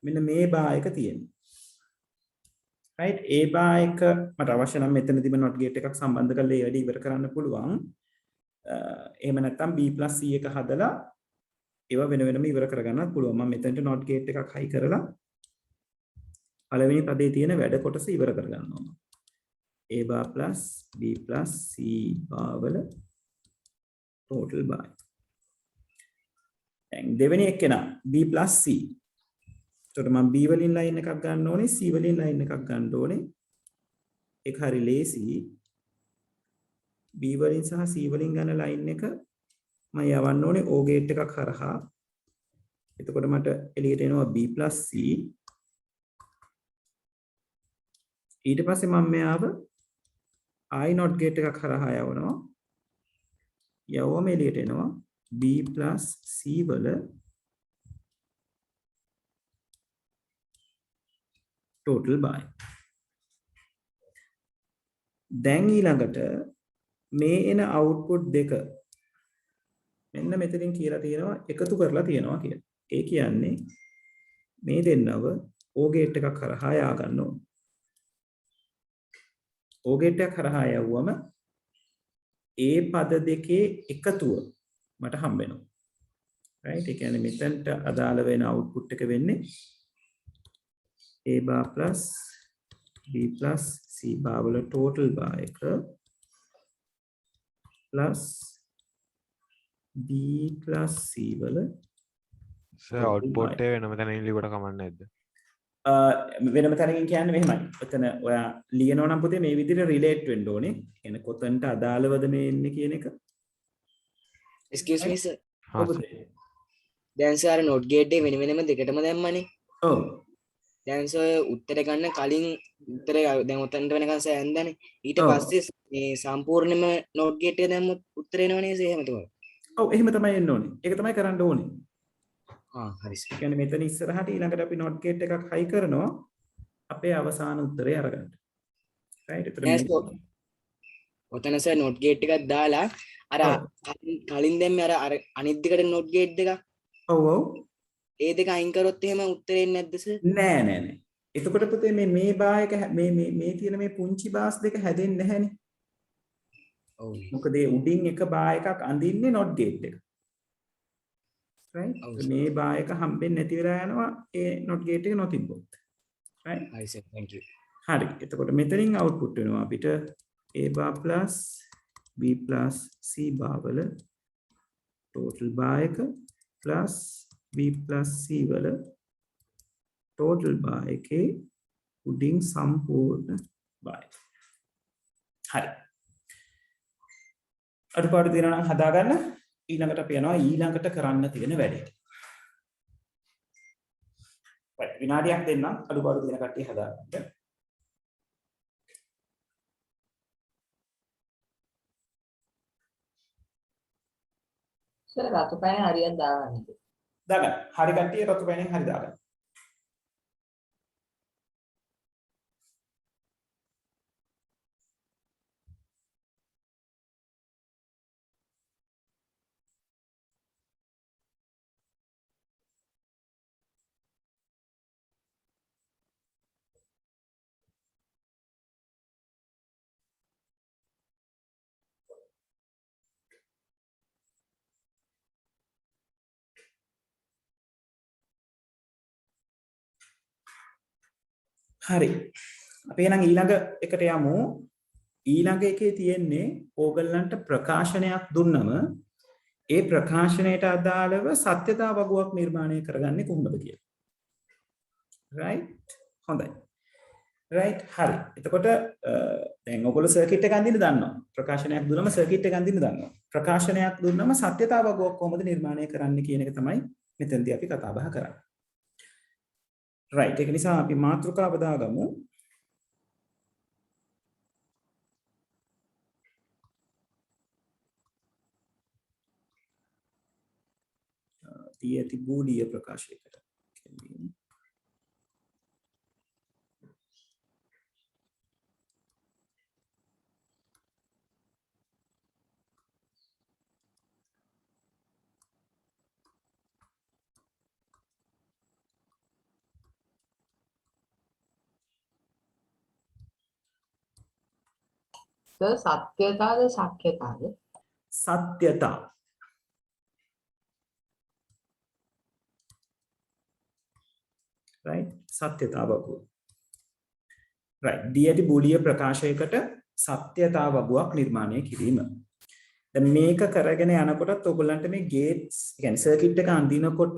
මෙන්න මේ bar එක තියෙන්නේ. right. A bar එක මට අවශ්‍ය නම් මෙතනදිම not gate එකක් සම්බන්ධ කරලා ඒ වැඩි ඉවර කරන්න පුළුවන්. එහෙම නැත්නම් B + C එක හදලා ඒවා වෙන වෙනම ඉවර කරගන්නත් පුළුවන්. මම මෙතනට not gate එකක් හයි කරලා පළවෙනි පදේ තියෙන වැඩ කොටස ඉවර කරගන්නවා. A bar plus B plus C bar වල total bar. දැන් දෙවෙනි එක්කෙනා B plus C. එතකොට මම B වලින් line එකක් ගන්න ඕනේ, C වලින් line එකක් ගන්න ඕනේ. ඒක හරි ලේසි. B වලින් සහ C වලින් ගන්න line එක මම යවන්න ඕනේ O gate එකක් හරහා. එතකොට මට එළියට එනවා B plus C. ඊට පස්සේ මම මෙයාව I not gate එකක් හරහා යවනවා. යවුවම එළියට එනවා B plus C වල total by. දැන් ඊළඟට මේ එන output දෙක මෙන්න මෙතනින් කියලා තියෙනවා එකතු කරලා තියෙනවා කියලා. ඒ කියන්නේ මේ දෙන්නව O gate එකක් කරහා යා ගන්න ඕන. O gate එක කරහා යවුවම ඒ පද දෙකේ එකතුව මට හම්බ වෙනවා. right. ඒ කියන්නේ මෙතනට අදාළ වෙන output එක වෙන්නේ A bar plus B plus C bar වල total bar එක plus B plus C වල output එක වෙනම තැනකින් ලියුවට කමක් නැද්ද? වෙනම තැනකින් කියන්නේ මෙහෙමයි. එතන ඔයා ලියනවා නම් පුතේ මේ විදිහට relate වෙන්න ඕනේ. එන කොතනට අදාළවද මේ එන්නේ කියන එක. excuse me sir. දැන් සර් note gate එක වෙන වෙනම දෙකටම දැම්මනේ. ඔව්. දැන් සර් උත්තර ගන්න කලින් උත්තරේ දැන් උතන්ට වෙනකන් සර් ඇන්දානේ. ඊට පස්සේ මේ සම්පූර්ණයෙන්ම note gate එක දැම්මොත් උත්තර එනවනේ එහෙම තමයි. ඔව් එහෙම තමයි එන්න ඕනේ. ඒක තමයි කරන්න ඕනේ. හරි සර්. කියන්නේ මෙතන ඉස්සරහට ඊළඟට අපි not gate එකක් හයි කරනවා අපේ අවසාන උත්තරය අරගන්න. right. ඔතන සර් note gate එකක් දාලා අර කලින් දැම්මේ අර අනිත් දෙකට note gate දෙකක්. ඔව් ඔව්. ඒ දෙක අයින් කරොත් එහෙම උත්තරේ එන්නේ නැද්ද සර්? නෑ. එතකොට පුතේ මේ බා එක මේ තියෙන මේ පුංචි බාස් දෙක හැදෙන්නේ නැහැනේ. ඔව්. මොකද ඒ උඩින් එක බා එකක් අඳින්නේ not gate එක. right. මේ බා එක හම්බෙන්නේ නැති වෙලා යනවා ඒ not gate එක නොතිබ්බොත්. right. හරි සර්. thank you. හරි. එතකොට මෙතනින් output වෙනවා අපිට A bar plus B plus C bar වල total bar එක plus B plus C වල total bar එකේ උඩින් සම්පූර්ණ bar එක. හරි. අඩුපාඩු තියෙනවා නම් හදාගන්න. ඊළඟට අපි යනවා ඊළඟට කරන්න තියෙන වැඩේට. right. විනාඩියක් දෙන්නම් අඩුපාඩු තියෙන කට්ටිය හදාගන්න. සර් රතු පැන හරියට දාගන්න. දාගන්න. හරි කට්ටිය රතු පැනේ හරි දාගන්න. හරි. අපි එහෙනම් ඊළඟ එකට යමු. ඊළඟ එකේ තියෙන්නේ ඕගලන්ට ප්‍රකාශනයක් දුන්නම ඒ ප්‍රකාශනයට අදාළව සත්‍යතා වගුවක් නිර්මාණය කරගන්නේ කොහොමද කියලා. right? හොඳයි. right? හරි. එතකොට දැන් ඔයගොල්ලෝ සර්කිට් එක අඳින්න දන්නවා. ප්‍රකාශනයක් දුන්නම සර්කිට් එක අඳින්න දන්නවා. ප්‍රකාශනයක් දුන්නම සත්‍යතා වගුවක් කොහොමද නිර්මාණය කරන්න කියන එක තමයි මෙතනදී අපි කතා බහ කරන්නේ. right. ඒක නිසා අපි මාතෘකාව දාගමු. දී ඇති බූලිය ප්‍රකාශයකට. සර් සත්‍යතාවද ශක්‍යතාවද? සත්‍යතා. right? සත්‍යතා වගුව. right. දී ඇති බූලිය ප්‍රකාශයකට සත්‍යතා වගුවක් නිර්මාණය කිරීම. දැන් මේක කරගෙන යනකොටත් ඔයගොල්ලන්ට මේ ගේට්ස් කියන්නේ සර්කිට් එක අඳිනකොට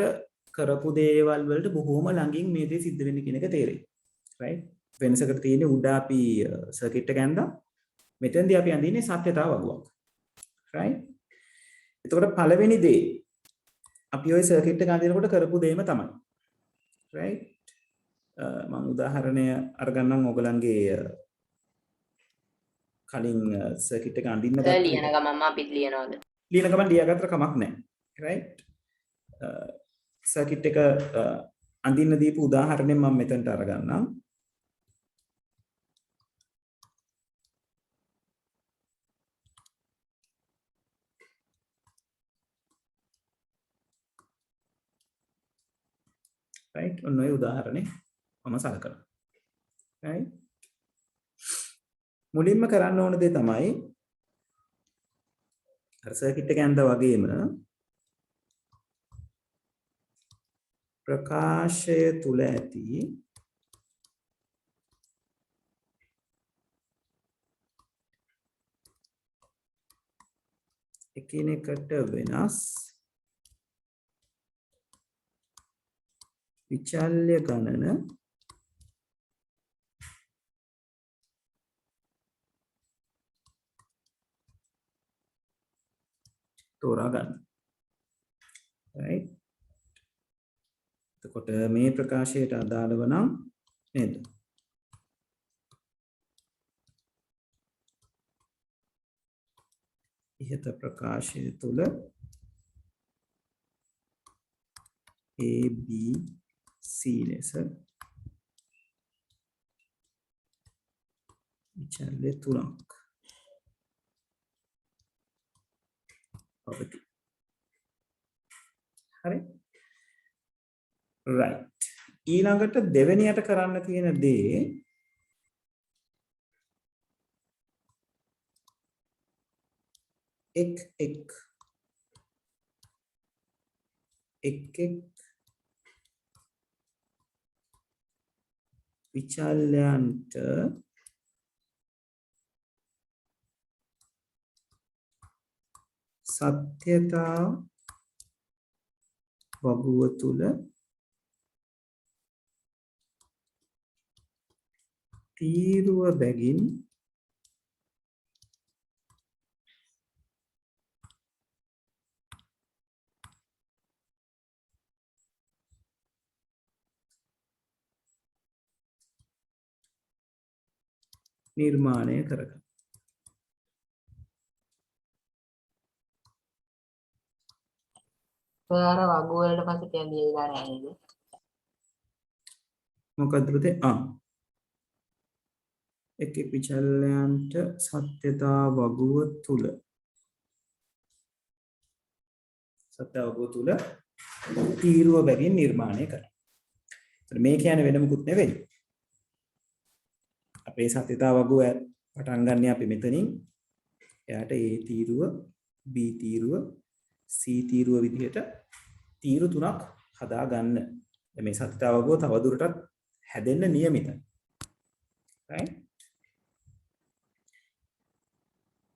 කරපු දේවල් වලට බොහොම ළඟින් මේ දේ සිද්ධ වෙන්නේ කියන එක තේරෙයි. right? වෙනසකට තියෙන්නේ උඩ අපි සර්කිට් එක ඇඳා මෙතෙන්දී අපි අඳින්නේ සත්‍යතා වගුවක්. right? එතකොට පළවෙනි දේ අපි ওই සර්කිට් එක අඳිනකොට කරපු දේම තමයි. right? මම උදාහරණය අරගන්නම් ඔයගලන්ගේ කලින් සර්කිට් එක අඳින්න සර් ලියන ගමන්ම අපිත් ලියනවාද? ලියන ගමන් ලියාගත්තට කමක් නැහැ. right? සර්කිට් එක අඳින්න දීපු උදාහරණයෙන් මම මෙතනට අරගන්නම්. right? ඔන්න ඔය උදාහරණේ මම සලකනවා. right? මුලින්ම කරන්න ඕන දේ තමයි අර සර්කිට් එක ඇඳා වගේම ප්‍රකාශය තුල ඇති එකිනෙකට වෙනස් විචල්්‍ය ගණන තෝරා ගන්න. right? එතකොට මේ ප්‍රකාශයට අදාළව නම් නේද? ඉහත ප්‍රකාශය තුල A B C ලෙස විචල්්‍ය තුනක් පවතී. හරි? right. ඊළඟට දෙවෙනියට කරන්න තියෙන දේ එක් විචල්‍යයන්ට සත්‍යතා වගුව තුල තීරුව බැගින් නිර්මාණය කරගන්න. සර් වගුව වලට පස්සේ තියන් දීලා නැහැ නේද? මොකද්ද පුතේ? එක් විචල්‍යයන්ට සත්‍යතා වගුව තුල තීරුව බැගින් නිර්මාණය කරනවා. මේ කියන්නේ වෙන මොකුත් නෙවෙයි. අපේ සත්‍යතා වගුව පටන් ගන්න අපි මෙතනින් එයාට A තීරුව B තීරුව C තීරුව විදිහට තීරු තුනක් හදා ගන්න. මේ සත්‍යතා වගුව තවදුරටත් හැදෙන්න නියමිතයි. right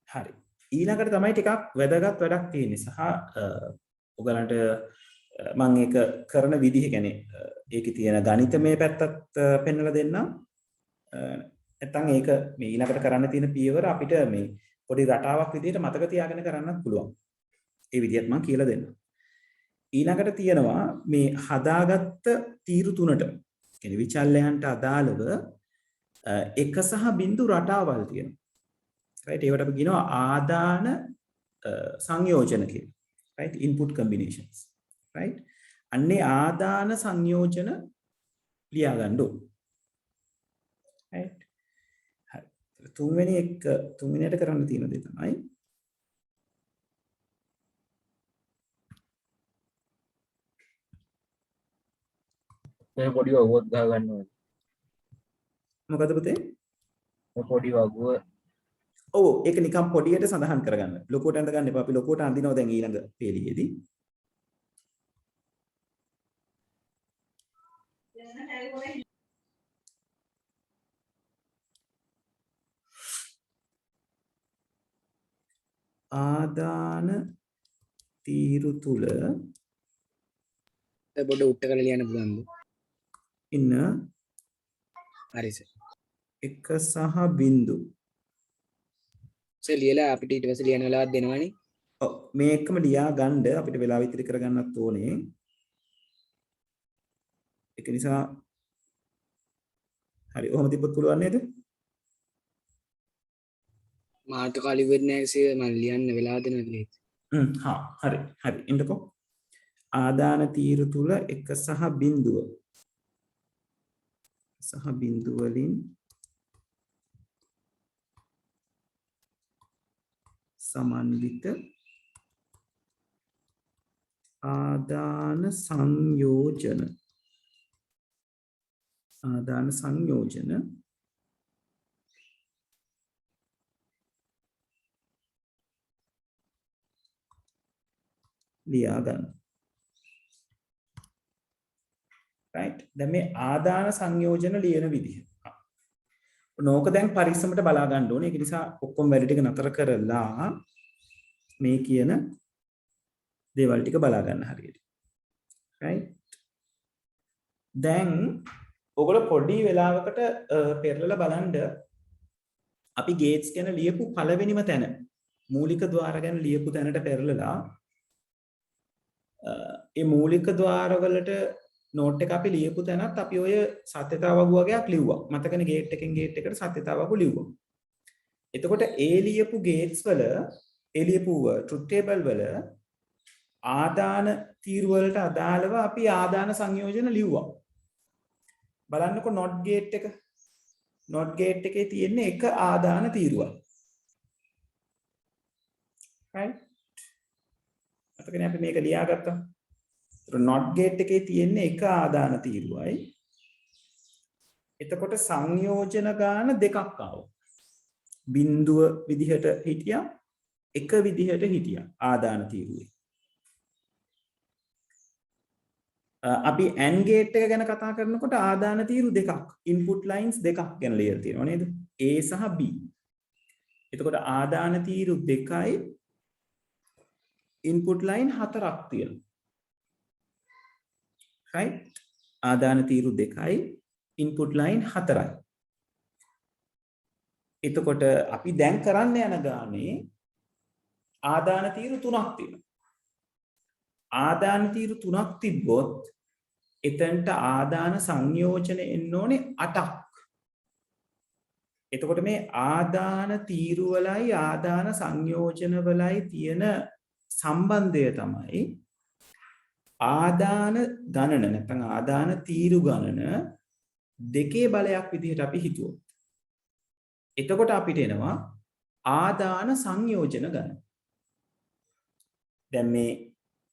හරි ඊළඟට තමයි ටිකක් වැදගත් වැඩක් තියෙන්නේ සහ ඔයගලන්ට මම ඒක කරන විදිහ කියන්නේ ඒකේ තියෙන ගණිතමය පැත්තත් පෙන්වලා දෙන්නම් නැත්නම් ඒක මේ ඊළඟට කරන්න තියෙන පියවර අපිට මේ පොඩි රටාවක් විදිහට මතක තියාගෙන කරන්නත් පුළුවන් ඒ විදිහත් මම කියලා දෙන්නම් ඊළඟට තියෙනවා මේ හදාගත්ත තීරු තුනට කියන්නේ විචල්‍යයන්ට අදාළව එක සහ බිඳු රටාවල් තියෙනවා right ඒවට අපි කියනවා ආදාන සංයෝජන කියලා right input combinations right අන්නේ ආදාන සංයෝජන ලියා ගන්න ඕන right හරි තුන්වෙනියට කරන්න තියෙන දේ තමයි මේ පොඩි වගුවක් ගහ ගන්න ඕනේ. මොකද පුතේ මේ පොඩි වගුව ඔව් ඒක නිකන් පොඩියට සඳහන් කරගන්න ලොකුවට අඳ ගන්න එපා අපි ලොකුවට අඳිනවා දැන් ඊළඟ පේලියේදී ආදාන තීරු තුල පොඩ උට්ට කරලා ලියන්න පුළුවන්ද? ඉන්න හරි සර්. එක සහ බිඳු සර් ලියලා අපිට ඊට පස්සේ ලියන්න වෙලාවක් දෙනවනේ. ඔව් මේකම ලියා ගන්න අපිට වෙලාව ඉතිරි කරගන්නත් ඕනේ ඒක නිසා හරි ඔහොම තිබ්බොත් පුළුවන් නේද මාත් කාලි වෙන්නේ නැහැ මම ලියන්න වෙලාව දෙනවා කියලා. හරි එන්නකෝ ආදාන තීරු තුල එක සහ බිඳුව වලින් සමන්විත ආදාන සංයෝජන ලියා ගන්න right දැන් මේ ආදාන සංයෝජන ලියන විදිහ නෝක දැන් පරිස්සමට බලා ගන්න ඕනේ ඒක නිසා ඔක්කොම වැඩ ටික නතර කරලා මේ කියන දේවල් ටික බලා ගන්න හරියට right දැන් ඔයගොල්ලෝ පොඩි වෙලාවකට පෙරලලා බලන්න අපි ගේට්ස් ගැන ලියපු පළවෙනිම තැන මූලික ద్వාර ගැන ලියපු තැනට පෙරලලා ඒ මූලික ద్వාර වලට නෝට් එක අපි ලියපු තැනත් අපි ඔය සත්‍යතාව වගු වගේක් ලිව්වා. මතකනේ ගේට් එකෙන් ගේට් එකට සත්‍යතාව වගු ලිව්වා. එතකොට ඒ ලියපු ගේට්ස් වල ඒ ලියපු ට්‍රුත් ටේබල් වල ආදාන තීරු වලට අදාළව අපි ආදාන සංයෝජන ලිව්වා. බලන්නකෝ not gate එක. not gate එකේ තියෙන එක ආදාන තීරුවක්. right? මතකනේ අපි මේක ලියාගත්තා. not gate එකේ තියෙන එක ආදාන තීරුවයි. එතකොට සංයෝජන ගාන දෙකක් ආවා. බිඳුව විදිහට හිටියා එක විදිහට හිටියා ආදාන තීරුවේ. අපි AND gate එක ගැන කතා කරනකොට ආදාන තීරු දෙකක් input lines දෙකක් ගැන ලියලා තියෙනවා නේද? A සහ B. එතකොට ආදාන තීරු දෙකයි input line හතරක් තියෙනවා. right? ආදාන තීරු දෙකයි input line හතරයි. එතකොට අපි දැන් කරන්න යන ගානේ ආදාන තීරු තුනක් තියෙනවා. ආදාන තීරු තුනක් තිබ්බොත් එතනට ආදාන සංයෝජන එන්න ඕනේ 8ක්. එතකොට මේ ආදාන තීරු වලයි ආදාන සංයෝජන වලයි තියෙන සම්බන්ධය තමයි ආදාන ගණන නැත්නම් ආදාන තීරු ගණන දෙකේ බලයක් විදිහට අපි හිතුවොත්. එතකොට අපිට එනවා ආදාන සංයෝජන ගණන. දැන් මේ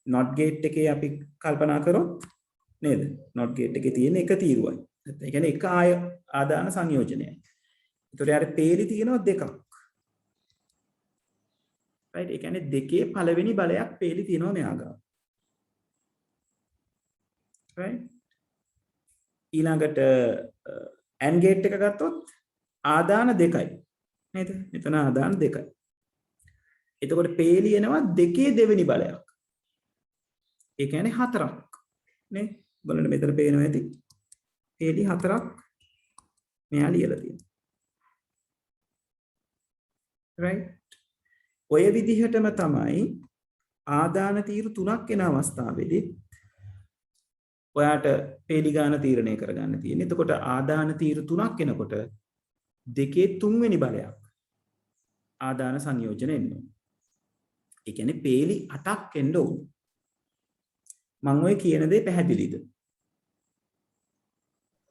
not gate එකේ අපි කල්පනා කරොත් නේද? not gate එකේ තියෙන එක තීරුවයි. නැත්නම් ඒ කියන්නේ එක ආදාන සංයෝජනයයි. ඒතකොට යාර පේලි තියෙනවා දෙකක්. right? ඒ කියන්නේ දෙකේ පළවෙනි බලයක් පේලි තියෙනවා මෙයා ගාව. right? ඊළඟට AND gate එක ගත්තොත් ආදාන දෙකයි. නේද? මෙතන ආදාන දෙකයි. එතකොට පේලි එනවා දෙකේ දෙවෙනි බලයක්. ඒ කියන්නේ 4ක්. නේ? බලන්න මෙතන පේනවා ඇති. පේලි 4ක් මෙයා ලියලා තියෙනවා. right? ඔය විදිහටම තමයි ආදාන තීරු 3ක් එන අවස්ථාවේදී ඔයාට පේලි ගාන තීරණය කරගන්න තියෙන්නේ. එතකොට ආදාන තීරු 3ක් එනකොට දෙකේ තුන්වෙනි බලයක් ආදාන සංයෝජන එන්න ඕනේ. ඒ කියන්නේ පේලි 8ක් එන්න ඕනේ. මම ඔය කියන දේ පැහැදිලිද?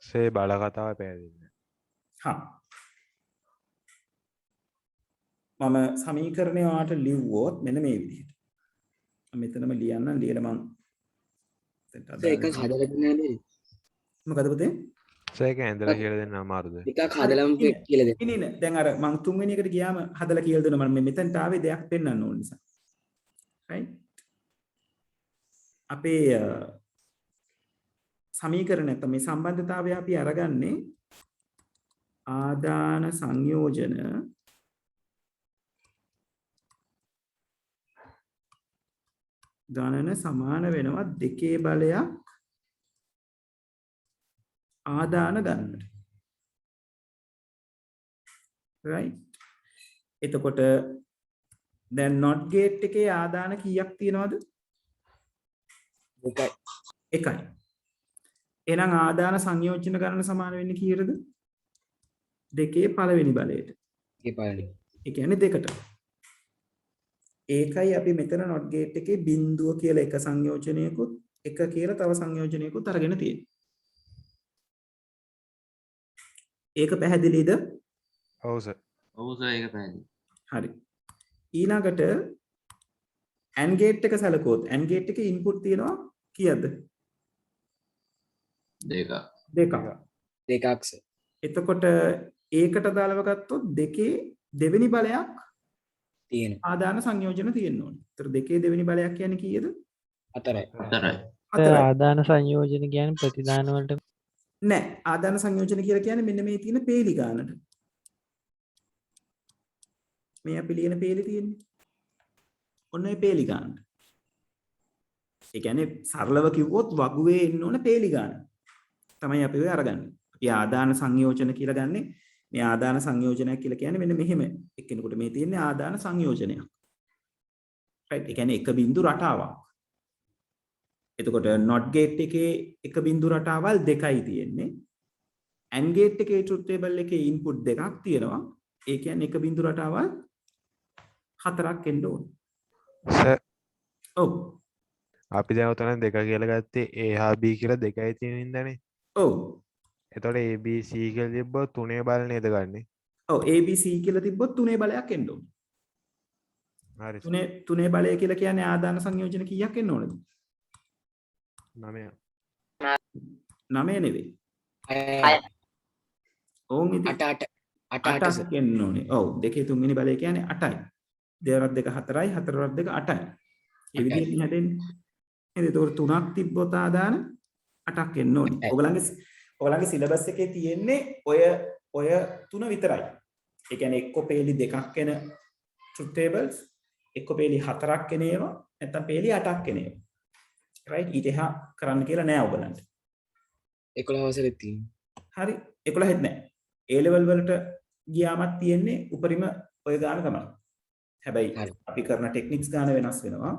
සේ බල කතාව පැහැදිලි. හා. මම සමීකරණය ඔයාලට ලිව්වොත් මෙන්න මේ විදිහට. මම මෙතනම ලියන්නම් ලියලා මම ඒක හදලා දෙන්නේ මොකද පුතේ? සේක ඇඳලා කියලා දෙන්න අමාරුද? එකක් හදලම කියලා දෙන්න. ඉන්නේ දැන් අර මම තුන්වෙනි එකට ගියාම හදලා කියලා දෙනවා මම මෙතනට ආවේ දෙයක් පෙන්වන්න ඕන නිසා. right? අපේ සමීකරණ නැත්නම් මේ සම්බන්ධතාවය අපි අරගන්නේ ආදාන සංයෝජන ගණන සමාන වෙනවා දෙකේ බලයක් ආදාන ගන්නට. right? එතකොට දැන් not gate එකේ ආදාන කීයක් තියෙනවද? එකයි. එහෙනම් ආදාන සංයෝජන ගණන සමාන වෙන්නේ කීයටද? දෙකේ පළවෙනි බලයට. ඒ පළවෙනි. ඒ කියන්නේ දෙකට. ඒකයි අපි මෙතන not gate එකේ බිඳුව කියලා එක සංයෝජනයකුත් එක කියලා තව සංයෝජනයකුත් අරගෙන තියෙන්නේ. ඒක පැහැදිලිද? ඔව් සර්. ඔව් සර් ඒක පැහැදිලි. හරි. ඊළඟට AND gate එක සැලකුවොත් AND gate එකේ input තියෙනවා කීයද? දෙක. දෙකක්. දෙකක් සර්. එතකොට ඒකට දාලව ගත්තොත් දෙකේ දෙවෙනි බලයක් තියෙනවා. ආදාන සංයෝජන තියෙන්න ඕනේ. ඒතර දෙකේ දෙවෙනි බලයක් කියන්නේ කීයද? 4යි. 4යි. ආදාන සංයෝජන කියන්නේ ප්‍රතිදාන වලට නෑ. ආදාන සංයෝජන කියලා කියන්නේ මෙන්න මේ තියෙන පේලි ගානට. මේ අපි ලියන පේලි තියෙන්නේ. ඔන්න ඒ පේලි ගානට. ඒ කියන්නේ සරලව කිව්වොත් වගුවේ එන්න ඕන පේලි ගාන. තමයි අපි ඔය අරගන්නේ. අපි ආදාන සංයෝජන කියලා ගන්නෙ මේ ආදාන සංයෝජනයක් කියලා කියන්නේ මෙන්න මෙහෙම එක්කෙනෙකුට මේ තියෙන්නේ ආදාන සංයෝජනයක්. right? ඒ කියන්නේ එක බිඳු රටාවක්. එතකොට not gate එකේ එක බිඳු රටාවල් දෙකයි තියෙන්නේ. AND gate එකේ truth table එකේ input දෙකක් තියෙනවා. ඒ කියන්නේ එක බිඳු රටාවල් හතරක් එන්න ඕනේ. සර් ඔව්. අපි දැන් උතන දෙක කියලා ගත්තේ A හා B කියලා දෙකයි තියෙන ඉඳනේ. ඔව්. එතකොට A B C කියලා තිබ්බොත් තුනේ බල නේද ගන්නෙ? ඔව් A B C කියලා තිබ්බොත් තුනේ බලයක් එන්න ඕනේ. හරි. තුනේ බලය කියලා කියන්නේ ආදාන සංයෝජන කීයක් එන්න ඕනද? 9. 9 නෙවෙයි. 6. ඕන් ඉතින් 8 8ක් එන්න ඕනේ. ඔව් දෙකේ තුන්වෙනි බලය කියන්නේ 8යි. 2 2 4යි 4 2 8යි. ඒ විදිහට හැදෙන්නේ. නේද? ඒතකොට 3ක් තිබ්බොත් ආදාන 8ක් එන්න ඕනේ. ඔයගලගේ සිලබස් එකේ තියෙන්නේ ඔය තුන විතරයි. ඒ කියන්නේ එක්ක පේලි දෙකක් එන truth tables, එක්ක පේලි 4ක් එන ඒවා, නැත්නම් පේලි 8ක් එන ඒවා. right? ඊට එහා කරන්න කියලා නෑ ඔයගලන්ට. 11 වසරේ තියෙනවා. හරි 11 හෙත් නෑ. A level වලට ගියාමත් තියෙන්නේ උපරිම ඔය ගාන තමයි. හැබැයි අපි කරන ටෙක්නික්ස් ගාන වෙනස් වෙනවා.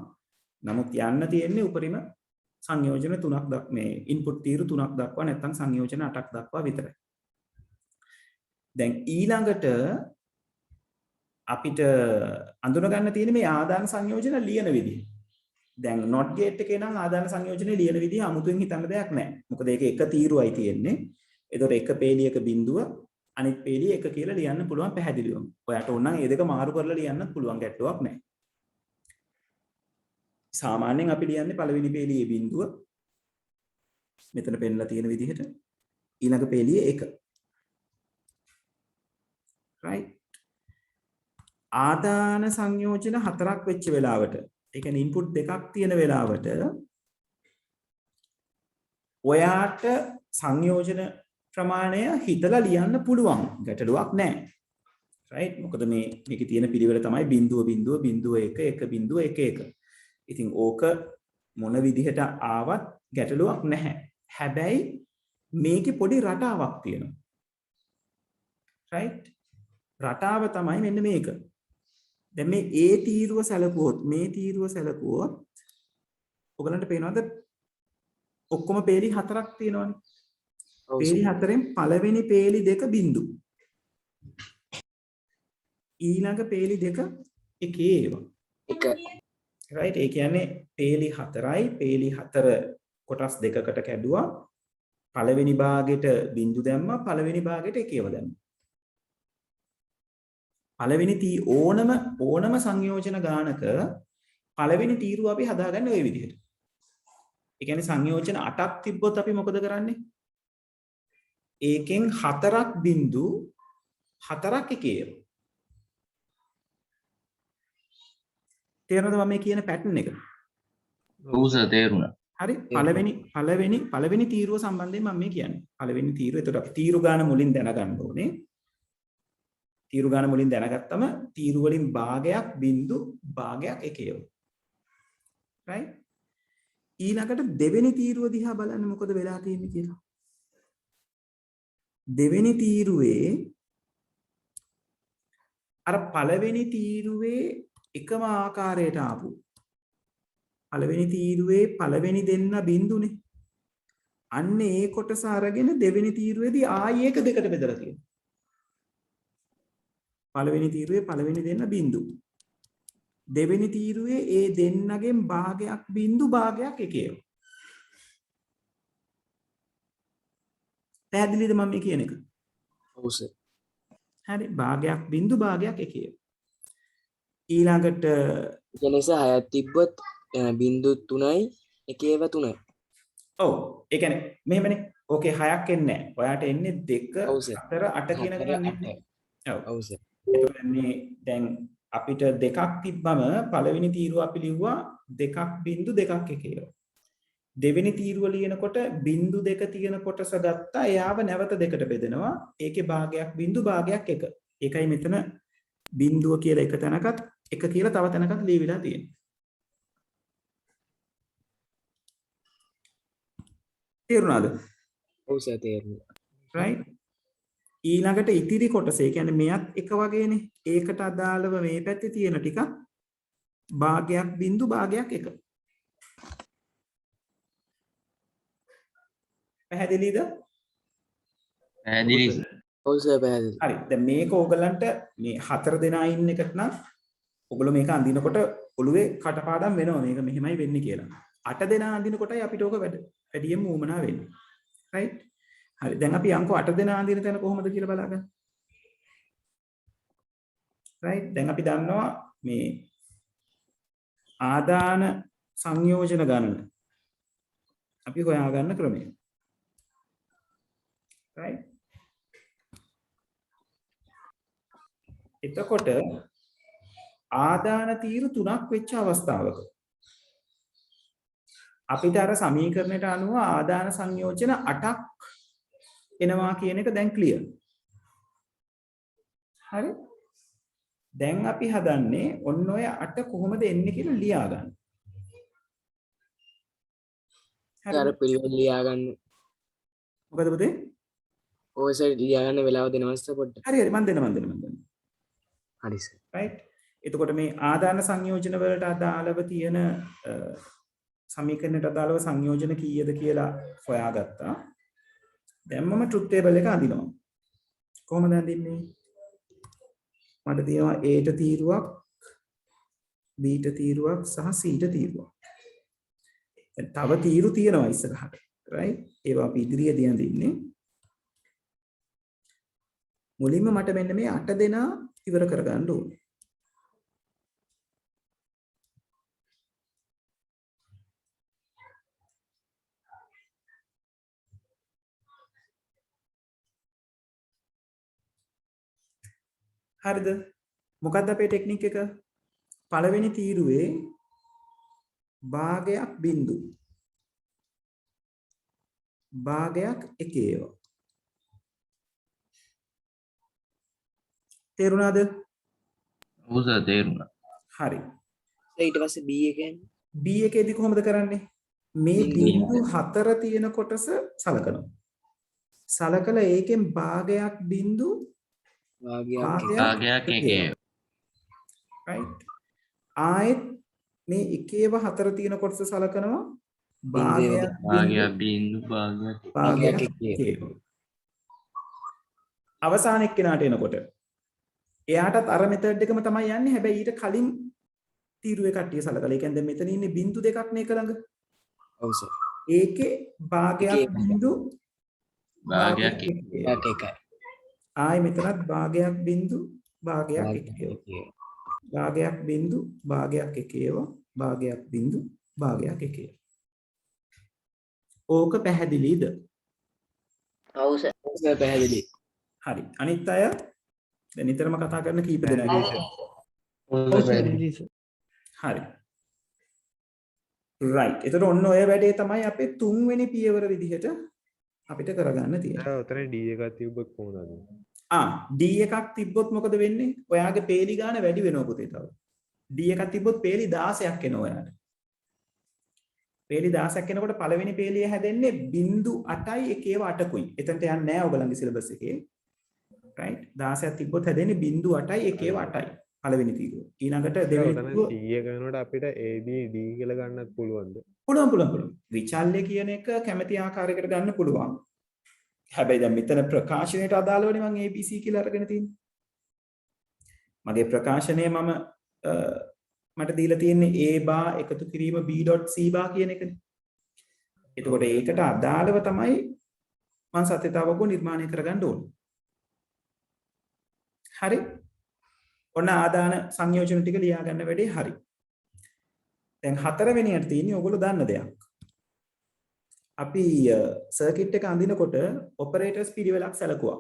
නමුත් යන්න තියෙන්නේ උපරිම සංයෝජන 3ක් මේ ඉන්පුට් තීරු 3ක් දක්වා නැත්නම් සංයෝජන 8ක් දක්වා විතරයි. දැන් ඊළඟට අපිට අඳුන ගන්න තියෙන්නේ මේ ආදාන සංයෝජන ලියන විදිහ. දැන් not gate එකේ නම් ආදාන සංයෝජනේ ලියන විදිහ අමුතුවෙන් හිතන්න දෙයක් නැහැ. මොකද ඒක එක තීරුවයි තියෙන්නේ. ඒතකොට එක පේලියක බිඳුව අනිත් පේලිය එක කියලා ලියන්න පුළුවන් පැහැදිලිවම. ඔයාට ඕන නම් මේ දෙක මාරු කරලා ලියන්නත් පුළුවන් ගැටලුවක් නැහැ. සාමාන්‍යයෙන් අපි ලියන්නේ පළවෙනි පේලියේ බිඳුව මෙතන පෙන්නලා තියෙන විදිහට ඊළඟ පේලියේ 1. right? ආදාන සංයෝජන 4ක් වෙච්ච වෙලාවට ඒ කියන්නේ ඉන්පුට් දෙකක් තියෙන වෙලාවට ඔයාට සංයෝජන ප්‍රමාණය හිතලා ලියන්න පුළුවන්. ගැටලුවක් නැහැ. right? මොකද මේකේ තියෙන පිළිවෙල තමයි 0.0.1 ඉතින් ඕක මොන විදිහට ආවත් ගැටලුවක් නැහැ. හැබැයි මේකේ පොඩි රටාවක් තියෙනවා. right? රටාව තමයි මෙන්න මේක. දැන් මේ A තීරුව සැලකුවොත් මේ තීරුව සැලකුවොත් ඔයගලන්ට පේනවද ඔක්කොම පේලි 4ක් තියෙනවනේ. පේලි 4න් පළවෙනි පේලි දෙක බිඳු. ඊළඟ පේලි දෙක එකේ ඒවා. එක right? ඒ කියන්නේ පේලි 4යි පේලි 4 කොටස් දෙකකට කැඩුවා. පළවෙනි භාගෙට බිඳු දැම්මා පළවෙනි භාගෙට එකේව දැම්මා. පළවෙනි ඕනම සංයෝජන ගානක පළවෙනි තීරුව අපි හදාගන්නේ ওই විදිහට. ඒ කියන්නේ සංයෝජන 8ක් තිබ්බොත් අපි මොකද කරන්නේ? ඒකෙන් 4ක් බිඳු 4ක් එකේ. තේරෙනවද මම කියන පැටර්න් එක? ඔව් සර් තේරුණා. හරි පළවෙනි තීරුව සම්බන්ධයෙන් මම මේ කියන්නේ. පළවෙනි තීරුව. එතකොට අපි තීරු ගාන මුලින් දැනගන්න ඕනේ. තීරු ගාන මුලින් දැනගත්තම තීරු වලින් භාගයක් බිඳු භාගයක් එකේව. right? ඊළඟට දෙවෙනි තීරුව දිහා බලන්න මොකද වෙලා තියෙන්නේ කියලා. දෙවෙනි තීරුවේ අර පළවෙනි තීරුවේ එකම ආකාරයට ආපු පළවෙනි තීරුවේ පළවෙනි දෙන්න බිඳුනේ. අන්න ඒ කොටස අරගෙන දෙවෙනි තීරුවේදී ආයෙ එක දෙකට බෙදලා තියෙනවා. පළවෙනි තීරුවේ පළවෙනි දෙන්න බිඳු. දෙවෙනි තීරුවේ ඒ දෙන්නගෙන් භාගයක් බිඳු භාගයක් එකේව. පැහැදිලිද මම මේ කියන එක? ඔව් සර්. හරි භාගයක් බිඳු භාගයක් එකේව. ඊළඟට කෙලෙස 6ක් තිබ්බොත් බිඳු 3යි එකේව 3යි. ඔව් ඒ කියන්නේ මෙහෙමනේ. ඕකේ 6ක් එන්නේ නැහැ. ඔයාට එන්නේ 2 ඔව් සර්. 4 8 කියන ගණන් එන්නේ. ඔව්. ඔව් සර්. එතකොට මේ දැන් අපිට දෙකක් තිබ්බම පළවෙනි තීරුව අපි ලිව්වා 2.2 එකේව. දෙවෙනි තීරුව ලියනකොට බිඳු 2 තියෙන කොටස ගත්තා. එයාව නැවත දෙකට බෙදෙනවා. ඒකේ භාගයක් බිඳු භාගයක් 1. ඒකයි මෙතන බිඳුව කියලා එක තැනකත් එක කියලා තව තැනකත් ලියවිලා තියෙන්නේ. තේරුණාද? ඔව් සර් තේරුණා. right? ඊළඟට ඉතිරි කොටස ඒ කියන්නේ මෙයත් එක වගේනේ. ඒකට අදාළව මේ පැත්තේ තියෙන ටික භාගයක් බිඳු භාගයක් 1. පැහැදිලිද? පැහැදිලි ඔව් සර් පැහැදිලි. හරි. දැන් මේක ඕගලන්ට මේ 4 දෙනා ඉන්න එකට නම් ඔගොල්ලෝ මේක අඳිනකොට ඔළුවේ කටපාඩම් වෙනවා මේක මෙහෙමයි වෙන්නේ කියලා. 8 දෙනා අඳිනකොටයි අපිට ඕක වැඩියෙන් ඌමනා වෙන්නේ. right? හරි. දැන් අපි අංක 8 දෙනා අඳින තැන කොහොමද කියලා බලාගන්න. right? දැන් අපි දන්නවා මේ ආදාන සංයෝජන ගණන. අපි හොයාගන්න ක්‍රමය. right? එතකොට ආදාන තීරු 3ක් වෙච්ච අවස්ථාවක අපිට අර සමීකරණයට අනුව ආදාන සංයෝජන 8ක් එනවා කියන එක දැන් ක්ලියර්. හරි? දැන් අපි හදන්නේ ඔන්න ඔය 8 කොහොමද එන්නේ කියලා ලියා ගන්න. අර පිළිවෙල ලියා ගන්න. මොකද පුතේ? ඔය සර් ලියා ගන්න වෙලාව දෙනවද සර් පොඩ්ඩක්? හරි හරි මම දෙන්න. හරි සර්. right? එතකොට මේ ආදාන සංයෝජන වලට අදාළව තියෙන සමීකරණයට අදාළව සංයෝජන කීයද කියලා හොයාගත්තා. දැන් මම ට්‍රුත් ටේබල් එක අඳිනවා. කොහොමද අඳින්නේ? මට තියෙනවා A ට තීරුවක්, B ට තීරුවක් සහ C ට තීරුවක්. තව තීරු තියෙනවා ඉස්සරහට. right? ඒවා අපි ඉදිරියේදී අඳින්නේ. මුලින්ම මට මෙන්න මේ 8 දෙනා ඉවර කරගන්න ඕනේ. හරිද? මොකක්ද අපේ ටෙක්නික් එක? පළවෙනි තීරුවේ භාගයක් බිඳු භාගයක් එකේව. තේරුණාද? ඔව් සර් තේරුණා. හරි. ඊට පස්සේ B එකෙන් B එකේදී කොහොමද කරන්නේ? මේ බිංදු බිංදු 4 තියෙන කොටස සලකනවා. සලකලා ඒකෙන් භාගයක් බිංදු වාගයක් භාගයක් එකේ. right. ආයෙත් මේ එකේව 4 තියෙන කොටස සලකනවා. බිංදුවේ භාගයක් බිංදු භාගයක් භාගයක් එකේ. එකේව. අවසාන එක්කෙනාට එනකොට එයාටත් අර මෙතඩ් එකම තමයි යන්නේ. හැබැයි ඊට කලින් තීරුවේ කට්ටිය සලකලා. ඒ කියන්නේ දැන් මෙතන ඉන්නේ බිංදු දෙකක් නේ එක ළඟ. ඔව් සර් ඒකේ භාගයක් එකේ බිංදු භාගයක් එකේ. එකයි ආයි මෙතනත් භාගයක් බිංදු භාගයක් එකේව. භාගයක් බිංදු භාගයක් එකේව භාගයක් බිංදු භාගයක් එකේව. ඕක පැහැදිලිද? ඔව් සර්. සර් පැහැදිලි හරි. අනිත් අය දැන් නිතරම කතා කරන කීප දෙනා පැහැදිලි සර්. හරි. right. එතකොට ඔන්න ඔය වැඩේ තමයි අපේ තුන්වෙනි පියවර විදිහට අපිට කරගන්න තියෙන්නේ. උතන D එකක් තිබ්බොත් කොහොමද? D එකක් තිබ්බොත් මොකද වෙන්නේ? ඔයාගේ පේලි ගාන වැඩි වෙනවා පුතේ තව. D එකක් තිබ්බොත් පේලි 16ක් එනවා ඔයාට. පේලි 16ක් එනකොට පළවෙනි පේලිය හැදෙන්නේ 0.8යි එකේව 8කුයි. එතනට යන්නේ නැහැ ඔයගලන්ගේ සිලබස් එකේ. right. 16ක් තිබ්බොත් හැදෙන්නේ 0.8යි එකේව 8යි. පළවෙනි තීරුව. ඊළඟට දෙවෙනි තීරුව 100 කරනකොට අපිට AB D කියලා ගන්නත් පුළුවන්ද? පුළුවන්. විචල්්‍ය කියන එක කැමැති ආකාරයකට ගන්න පුළුවන්. හැබැයි දැන් මෙතන ප්‍රකාශනයට අදාළවනේ මම ABC කියලා අරගෙන තියෙන්නේ. මගේ ප්‍රකාශනය මට දීලා තියෙන්නේ A bar එකතු කිරීම B.C bar කියන එකනේ. එතකොට ඒකට අදාළව තමයි මම සත්‍යතාවක නිර්මාණය කරගන්න ඕනේ. හරි. ඔන්න ආදාන සංයෝජන ටික ලියා ගන්න වැඩේ හරි. දැන් හතරවෙනියට තියෙන්නේ ඔයගොල්ලෝ දන්න දෙයක්. අපි සර්කිට් එක අඳිනකොට ඔපරේටර්ස් පිළිවෙලක් සැලකුවා.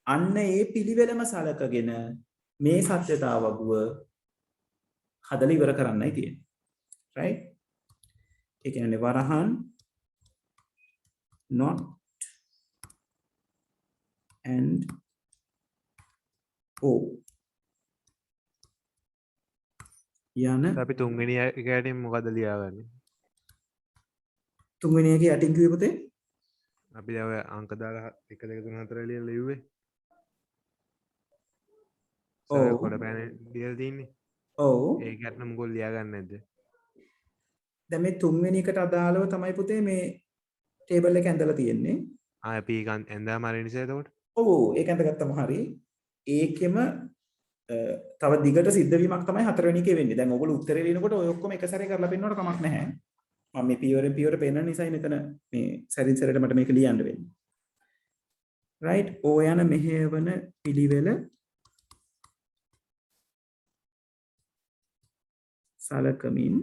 අන්න ඒ පිළිවෙලම සලකගෙන මේ සත්‍යතාවගුව හදලා ඉවර කරන්නයි තියෙන්නේ. right? ඒ කියන්නේ වරහන් not and O යන අපි තුන්වෙනි එකටම මොකද ලියාගන්නේ? තුන්වෙනි එකේ යටින් කිව්වේ පුතේ අපි දැන් ඔය අංක දාලා 1 2 3 4 ලියලා ලිව්වේ. ඔව්. කොට පෑන ලියලා තින්නේ. ඔව්. ඒකට නම් මොකද ලියාගන්නේ නැද්ද? දැන් මේ තුන්වෙනි එකට අදාළව තමයි පුතේ මේ ටේබල් එක ඇඳලා තියෙන්නේ. අපි ඇඳාම අරින නිසා එතකොට. ඔව් ඒක ඇඳගත්තම හරි. ඒකෙම තව දිගට සිද්ධ වීමක් තමයි හතරවෙනි එකේ වෙන්නේ. දැන් ඔයගොල්ලෝ උත්තරේ ලියනකොට ඔය ඔක්කොම එක සැරේ කරලා පෙන්නනකොට කමක් නැහැ. මම මේ පියවරෙන් පියවර පෙන්නන නිසා මෙතන මේ සැරින් සැරේට මට මේක ලියන්න වෙන්නේ. right. ඕ යන මෙහෙවන පිළිවෙල සලකමින්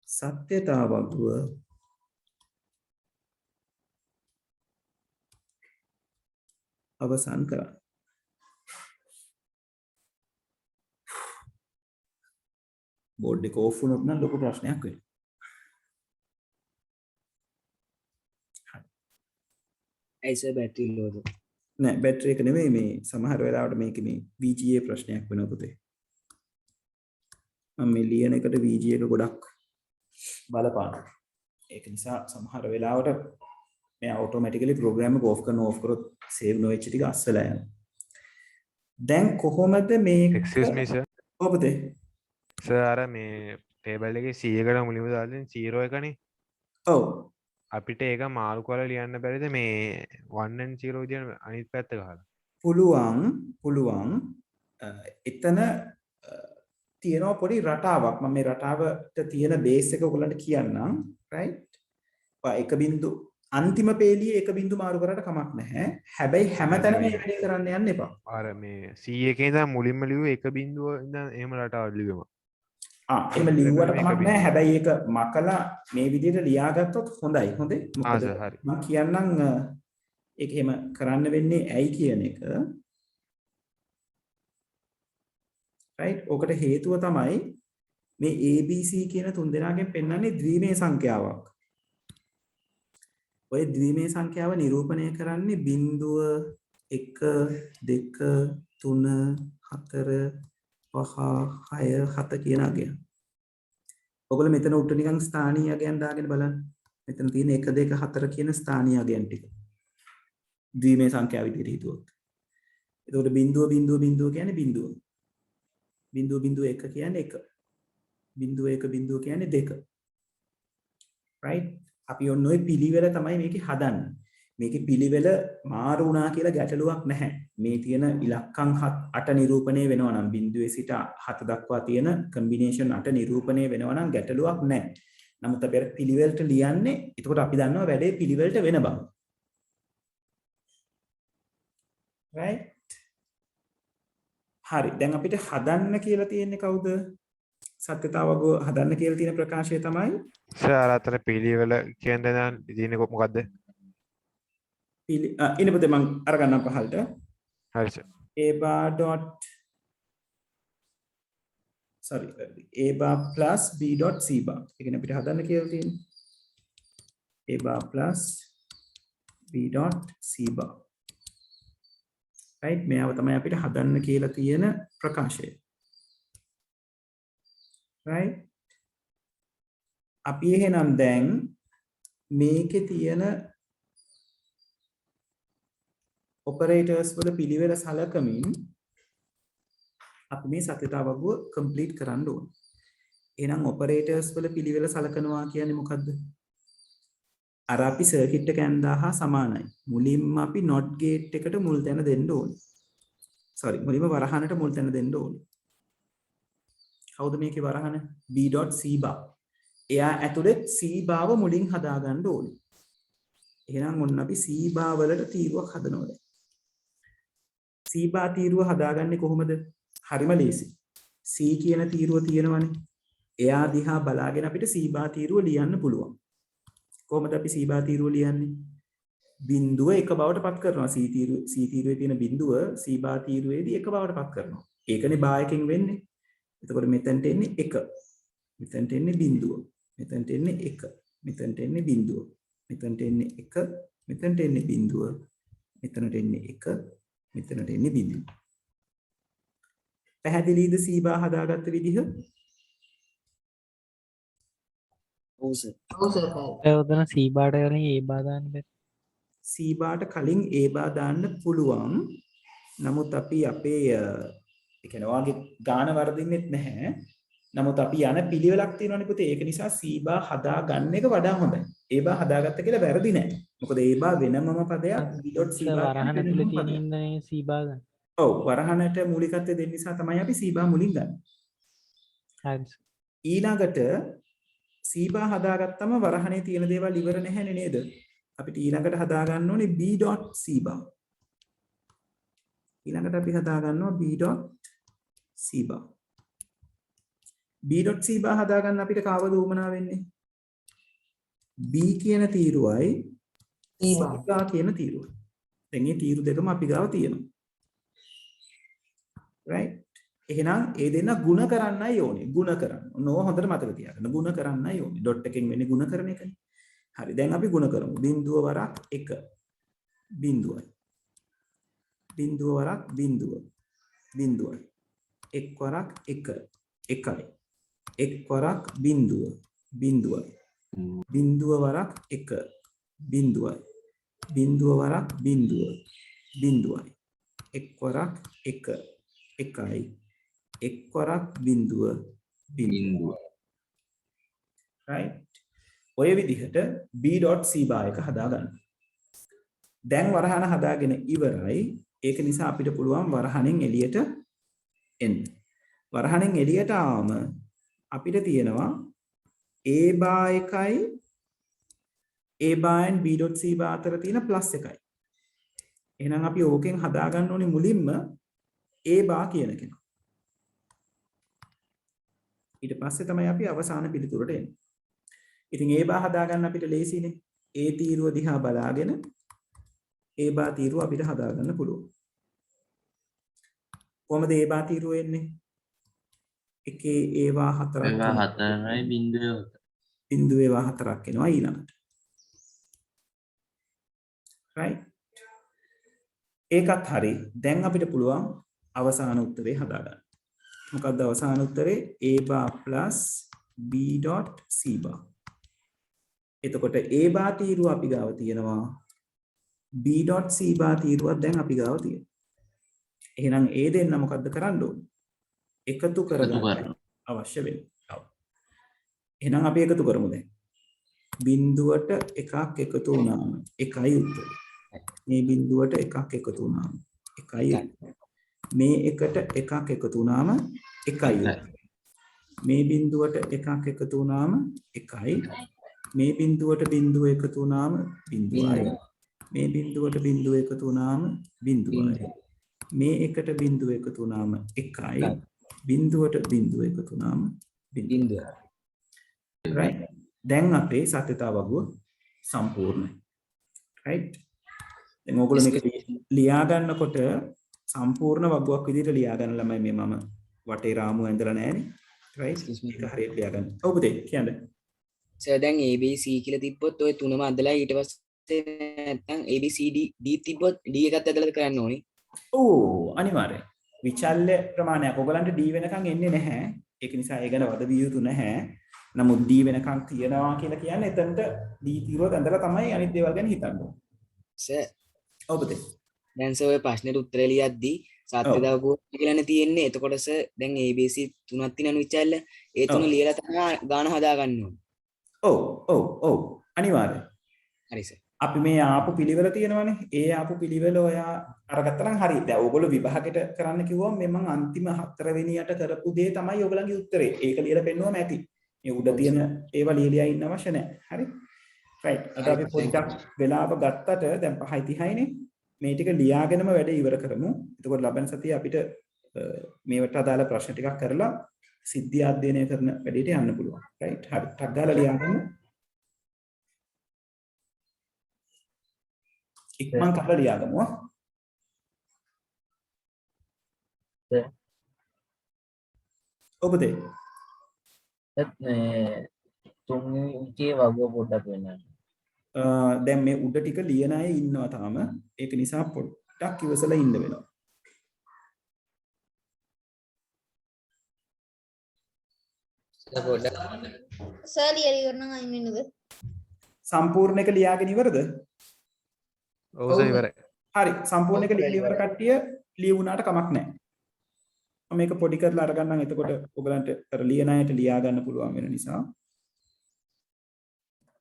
සත්‍යතාවගුව අවසන් කරන්න. බෝඩ් එක ඕෆ් වුණොත් නම් ලොකු ප්‍රශ්නයක් වෙනවා. ඇයිසර් බැටරි ලෝද නෑ බැටරි එක නෙමෙයි මේ සමහර වෙලාවට මේක මේ VGA ප්‍රශ්නයක් වෙනවා පුතේ. මම මේ ලියන එකට VGA එක ගොඩක් බලපානවා. ඒක නිසා සමහර වෙලාවට මේ ඔටෝමැටිකලි ප්‍රෝග්‍රෑම් එක ඕෆ් කරන ඕෆ් කරොත් සේව් නොවෙච්ච ටික අස්සලා යනවා. දැන් කොහොමද මේක excuse me sir. ඔව් පුතේ. සර් අර මේ ටේබල් එකේ 100කට මුලින්ම දාලා 0 එකනේ. ඔව්. අපිට ඒක මාරු කරලා ලියන්න බැරිද මේ 1 and 0 කියන අනිත් පැත්ත ගහලා? පුළුවන්. එතන තියෙනවා පොඩි රටාවක්. මම මේ රටාවට තියෙන බේස් එක ඔයගලන්ට කියන්නම්. right? එක බින්දු අන්තිම පේලියේ එක බින්දු මාරු කරාට කමක් නැහැ. හැබැයි හැමතැනම මේ වැඩේ කරන්න යන්න එපා. අර මේ 100 එකේ ඉඳන් මුලින්ම ලිව්වේ එක බින්දුව ඉඳන් එහෙම රටාවක් ලිව්වෙම. එහෙම ලිව්වට කමක් නැහැ. හැබැයි ඒක මකලා මේ විදිහට ලියාගත්තොත් හොඳයි. හොඳේ. මොකද හරි. මම කියන්නම් ඒක එහෙම කරන්න වෙන්නේ ඇයි කියන එක. right? ඔකට හේතුව තමයි මේ ABC කියන තුන් දෙනාගෙන් පෙන්වන්නේ ද්විමේය සංඛ්‍යාවක්. ඔය ද්විමේය සංඛ්‍යාව නිරූපණය කරන්නේ 0 1 2 3 4 5 6 7 කියන අගයන්. ඔයගොල්ලෝ මෙතන උඩ නිකන් ස්ථානීය අගයන් දාගෙන බලන්න. මෙතන තියෙන 1 2 4 කියන ස්ථානීය අගයන් ටික. ද්විමේය සංඛ්‍යාව විදිහට හිතුවොත්. එතකොට 0 කියන්නේ 0. 0.1 කියන්නේ 1. 0.1 කියන්නේ 2. right? අපි ඔන්න ඔය පිළිවෙල තමයි මේකේ හදන්නේ. මේකේ පිළිවෙල මාරු වුණා කියලා ගැටලුවක් නැහැ. මේ තියෙන ඉලක්කම් 8 නිරූපණය වෙනවා නම් 0 සිට 7 දක්වා තියෙන කම්බිනේෂන් 8 නිරූපණය වෙනවා නම් ගැටලුවක් නැහැ. නමුත් අපි අර පිළිවෙලට ලියන්නේ. එතකොට අපි දන්නවා වැඩේ පිළිවෙලට වෙන බව. right? හරි. දැන් අපිට හදන්න කියලා තියෙන්නේ කවුද? සත්‍යතාවග හදන්න කියලා තියෙන ප්‍රකාශය තමයි සර් අතර පිළිවෙල කියන දේ තියෙන්නේ මොකද්ද? ඉන්න පුතේ මම අරගන්නම් පහළට. හරි sir. a bar dot sorry a bar plus b dot c bar. ඒ කියන්නේ අපිට හදන්න කියලා තියෙන්නේ a bar plus b dot c bar. right? මේව තමයි අපිට හදන්න කියලා තියෙන ප්‍රකාශය. right? අපි එහෙනම් දැන් මේකේ තියෙන operators වල පිළිවෙල සලකමින් අපි මේ සත්‍යතාවගුව complete කරන්න ඕන. එහෙනම් operators වල පිළිවෙල සලකනවා කියන්නේ මොකද්ද? අර අපි circuit එක ඇඳා හා සමානයි. මුලින්ම අපි not gate එකට මුල් තැන දෙන්න ඕන. sorry මුලින්ම වරහනට මුල් තැන දෙන්න ඕන. කවුද මේකේ වරහන? b.c bar. එයා ඇතුලේ c බාව මුලින් හදා ගන්න ඕනේ. එහෙනම් ඔන්න අපි c බා වලට තීරුවක් හදනවා දැන්. c බා තීරුව හදාගන්නේ කොහොමද? හරිම ලේසි. c කියන තීරුව තියෙනවනේ. එයා දිහා බලාගෙන අපිට c බා තීරුව ලියන්න පුළුවන්. කොහොමද අපි c බා තීරුව ලියන්නේ? බිඳුව එක බවට පත් කරනවා. c තීරුවේ තියෙන බිඳුව c බා තීරුවේදී එක බවට පත් කරනවා. ඒකනේ බා එකෙන් වෙන්නේ. එතකොට මෙතනට එන්නේ 1. මෙතනට එන්නේ බිඳුව. මෙතනට එන්නේ 1. මෙතනට එන්නේ බිඳුව. මෙතනට එන්නේ 1. මෙතනට එන්නේ බිඳුව. මෙතනට එන්නේ 1. මෙතනට එන්නේ බිඳුව. පැහැදිලිද c බා හදාගත්ත විදිහ? ඔව් සර්. ඔව් සර්. ඔතන C බාට කලින් A බා දාන්න බැහැ. c බාට කලින් a බා දාන්න පුළුවන්. නමුත් අපි අපේ ඒ කියන්නේ ඔයාගේ ගාන වර්ධින්නෙත් නැහැ. නමුත් අපි යන පිළිවෙලක් තියෙනවනේ පුතේ. ඒක නිසා c බා හදා ගන්න එක වඩා හොඳයි. a බා හදාගත්ත කියලා වැරදි නෑ. මොකද a බා වෙනමම පදයක් b.c බා වරහන ඇතුලේ තියෙන ඉන්නේ C බා ගන්න. ඔව් වරහනට මූලිකත්වය දෙන්න නිසා තමයි අපි c බා මුලින් ගන්න. හරි. ඊළඟට c බා හදාගත්තම වරහනේ තියෙන දේවල් ඉවර නැහැනේ නේද? අපිට ඊළඟට හදා ගන්න ඕනේ b.c බා. ඊළඟට අපි හදා ගන්නවා b.c බා. b.c බා හදා ගන්න අපිට කවද උවමනා වෙන්නේ? b කියන තීරුවයි c බා කියන තීරුවයි. දැන් මේ තීරු දෙකම අපි ගාව තියෙනවා. right? එහෙනම් ඒ දෙන්න ಗುಣ කරන්නයි ඕනේ. ಗುಣ කරන්න. ඕන හොඳට මතක තියාගන්න. ಗುಣ කරන්නයි ඕනේ. ඩොට් එකෙන් වෙන්නේ ಗುಣ කරන එකනේ. හරි. දැන් අපි ಗುಣ කරමු. බිඳුව වරක් 1. බිඳුවයි. බිඳුව වරක් බිඳුව. බිඳුවයි. එක් වරක් 1. එකයි. එක් වරක් බිඳුව. බිඳුවයි. බිඳුව වරක් 1. බිඳුවයි. බිඳුව වරක් බිඳුව. බිඳුවයි. එක් වරක් 1. එකයි. එක් වරක් බිඳුව. බිඳුව. right? ඔය විදිහට b.c බා එක හදාගන්න. දැන් වරහන හදාගෙන ඉවරයි. ඒක නිසා අපිට පුළුවන් වරහනෙන් එළියට එන්න. වරහනෙන් එළියට ආවම අපිට තියෙනවා a බා එකයි a බා and b.c බා අතර තියෙන ප්ලස් එකයි. එහෙනම් අපි ඕකෙන් හදාගන්න ඕනේ මුලින්ම a බා කියන කෙනා. ඊට පස්සේ තමයි අපි අවසාන පිළිතුරට එන්නේ. ඉතින් a බා හදාගන්න අපිට ලේසියිනේ. a තීරුව දිහා බලාගෙන a බා තීරුව අපිට හදාගන්න පුළුවන්. කොහමද a බා තීරුව එන්නේ? එකේ ඒවා හතරක් ඒවා වෙනවා. 4යි බිංදුවේ 4. බිංදුව ඒවා හතරක් එනවා ඊළඟට. right ඒකත් හරි. දැන් අපිට පුළුවන් අවසාන උත්තරේ හදාගන්න. මොකක්ද අවසාන උත්තරේ? a bar plus b dot c bar. එතකොට a bar තීරුව අපි ගාව තියෙනවා. b dot c bar තීරුවක් දැන් අපි ගාව තියෙනවා. එහෙනම් a දෙන්න මොකද්ද කරන්න ඕනේ? එකතු කරගන්න අවශ්‍ය වෙනවා. ඔව්. එහෙනම් අපි එකතු කරමු දැන්. බිංදුවට එකක් එකතු වුණාම එකයි උත්තරේ. මේ බිංදුවට එකක් එකතු වුණාම එකයි උත්තරේ. මේ එකට එකක් එකතු වුණාම එකයි උත්තරේ. මේ බිංදුවට එකක් එකතු වුණාම එකයි. මේ බිංදුවට බිංදුව එකතු වුණාම බිංදුවයි. මේ බිංදුවට බිංදුව එකතු වුණාම බිංදුවයි. මේ එකට බිංදුව එකතු වුණාම එකයි. බිංදුවට බිංදුව එකතු වුණාම බිංදුවයි. right දැන් අපේ සත්‍යතාව වගුව සම්පූර්ණයි. right දැන් ඕගොල්ලෝ මේක ලියා ගන්නකොට සම්පූර්ණ වගුවක් විදිහට ලියා ගන්න ළමයි මේ මම වටේ රාමුව ඇඳලා නැහැනේ. right ඒක හරියට ලියා ගන්න. ඔව් පුතේ කියන්න. සර් දැන් ABC කියලා තිබ්බොත් ඔය තුනම අදලා ඊට පස්සේ නැත්නම් ABCD D තිබ්බොත් D එකත් ඇදලා කරන්න ඕනේ. ඕ අනිවාර්යයෙන්. විචල්්‍ය ප්‍රමාණයක් ඔයගලන්ට D වෙනකන් එන්නේ නැහැ. ඒක නිසා ඒ ගැන වද විය යුතු නැහැ. නමුත් D වෙනකන් තියනවා කියලා කියන්නේ එතනට D තීරුව ඇඳලා තමයි අනිත් දේවල් ගැන හිතන්න ඕනේ. සර් ඔව් පුතේ. දැන් සර් ඔය ප්‍රශ්නෙට උත්තර ලියද්දී සත්‍යතාව ගුණ කියලානේ තියෙන්නේ. එතකොට සර් දැන් ABC තුනක් තියෙනවනේ විචල්්‍ය. ඒ තුන ලියලා තමයි ගාන හදා ගන්න ඕනේ. ඔව් අනිවාර්යයෙන්. හරි සර්. අපි මේ ආපු පිළිවෙල තියෙනවනේ. ඒ ආපු පිළිවෙල ඔයා අරගත්තා නම් හරි. දැන් ඕගොල්ලෝ විභාගෙට කරන්න කිව්වම මම අන්තිම 4 වෙනියට කරපු දේ තමයි ඔයගලන්ගේ උත්තරේ. ඒක ලියලා පෙන්නුවම ඇති. මේ උඩ තියෙන ඒවා ලියලා ඉන්න අවශ්‍ය නැහැ. හරි. right. අද අපි පොඩ්ඩක් වෙලාව ගත්තට දැන් 5:30යිනේ. මේ ටික ලියාගෙනම වැඩ ඉවර කරමු. එතකොට ලබන සතියේ අපිට මේවට අදාළ ප්‍රශ්න ටිකක් කරලා සිද්ධි අධ්‍යයනය කරන වැඩේට යන්න පුළුවන්. right. හරි. ටක් ගාලා ලියාගමු. ඉක්මන් කරලා ලියාගමු. ඔබදේ තුන්ගේ වගුව පොඩ්ඩක් වෙන්න. දැන් මේ උඩ ටික ලියන අය ඉන්නවා තාම. ඒක නිසා පොඩ්ඩක් ඉවසලා ඉන්න වෙනවා. සර් ලියලා ඉවරනම් අයින් වෙන්නද? සම්පූර්ණ එක ලියාගෙන ඉවරද? ඔව් සර් ඉවරයි. හරි. සම්පූර්ණ එක ලියලා ඉවර කට්ටිය ලියුණාට කමක් නැහැ. මම මේක පොඩි කරලා අරගන්නම්. එතකොට ඔයගලන්ට අර ලියන අයට ලියා ගන්න පුළුවන් වෙන නිසා.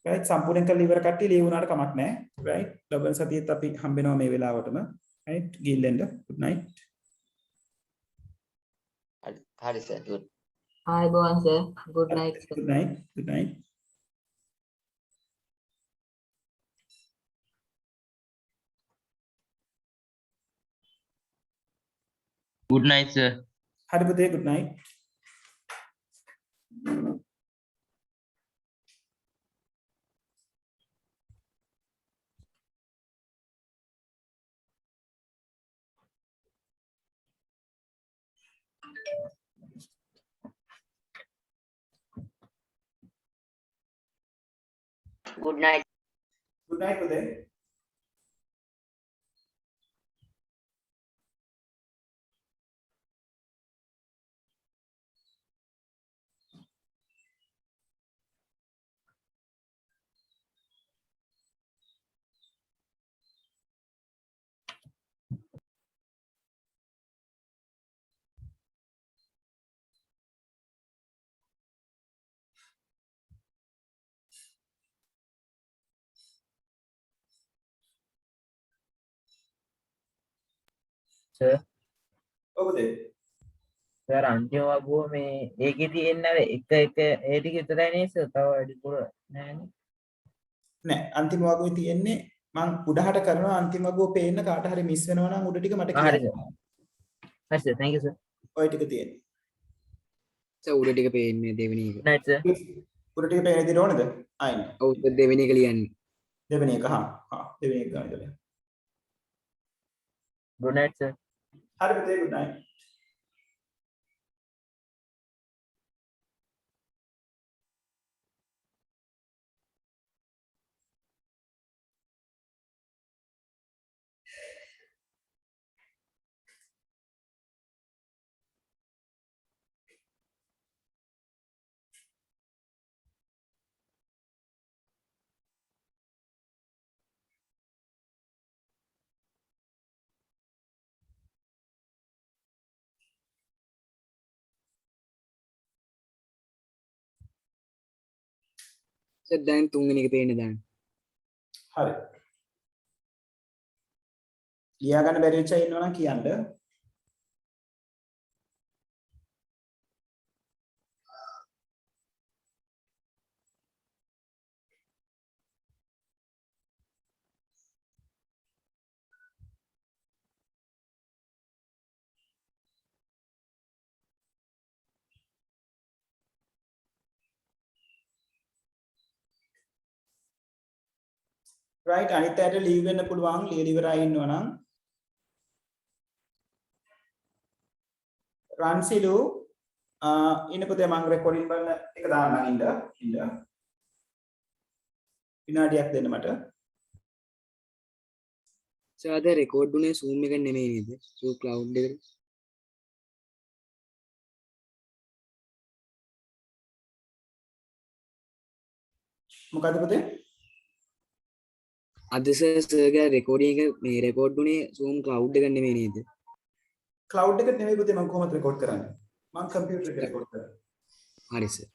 right සම්පූර්ණ කරලා ඉවර කට්ටිය ලියුණාට කමක් නැහැ. right ලබන සතියේත් අපි හම්බෙනවා මේ වෙලාවටම. right ගිල්ලෙන්ද good night. හරි සර් good. ආයුබෝවන් sir. good night sir. good night. good night. good night sir. හරි පුතේ good night. Good night. good night පුතේ. සර් ඔබදේ සර් අන්තිම වගුව මේ ඒකේ තියෙන අර එක ඒ ටික විතරයි නේද සර්? තව වැඩිපුර නෑනේ. නෑ අන්තිම වගුවේ තියෙන්නේ මං උඩහට කරනවා අන්තිම වගුව පේන්න කාට හරි මිස් වෙනවා නම් උඩ ටික මට හරි කියන්න. සර්. හරි සර් thank you sir. ඔය ටික තියෙන්නේ. සර් උඩ ටික පේන්නේ දෙවෙනි එක. good night sir. උඩ ටික පේන විදිහට ඕනද? ආයින්. ඔව් සර් දෙවෙනි එක ලියන්නේ. දෙවෙනි එක දෙවෙනි එක ගන්න ඉතල. good night sir. හරි පුතේ good night. සර් දැන් තුන්වෙනි එක පේන්න දාන්න. හරි. ලියා ගන්න බැරි වෙච්ච අය ඉන්නවා නම් කියන්න. right අනිත් අයට ලීව් වෙන්න පුළුවන් ලියලා ඉවරයි ඉන්නවා නම් රන්සිලු ඉන්න පුතේ මම රෙකෝඩින් බලන එක දාන්නම් ඉන්න විනාඩියක් දෙන්න මට සර් අද රෙකෝඩ් උනේ Zoom එක නෙමෙයි නේද? Zoom cloud එකට. මොකද පුතේ අද සර්ගේ රෙකෝඩින් එක මේ රෙකෝඩ් උනේ Zoom cloud එක නෙමෙයි නේද? cloud එකට නෙමෙයි පුතේ මම කොහොමද රෙකෝඩ් කරන්නේ මම කම්පියුටර් එකේ රෙකෝඩ් කරන්නේ හරි සර්.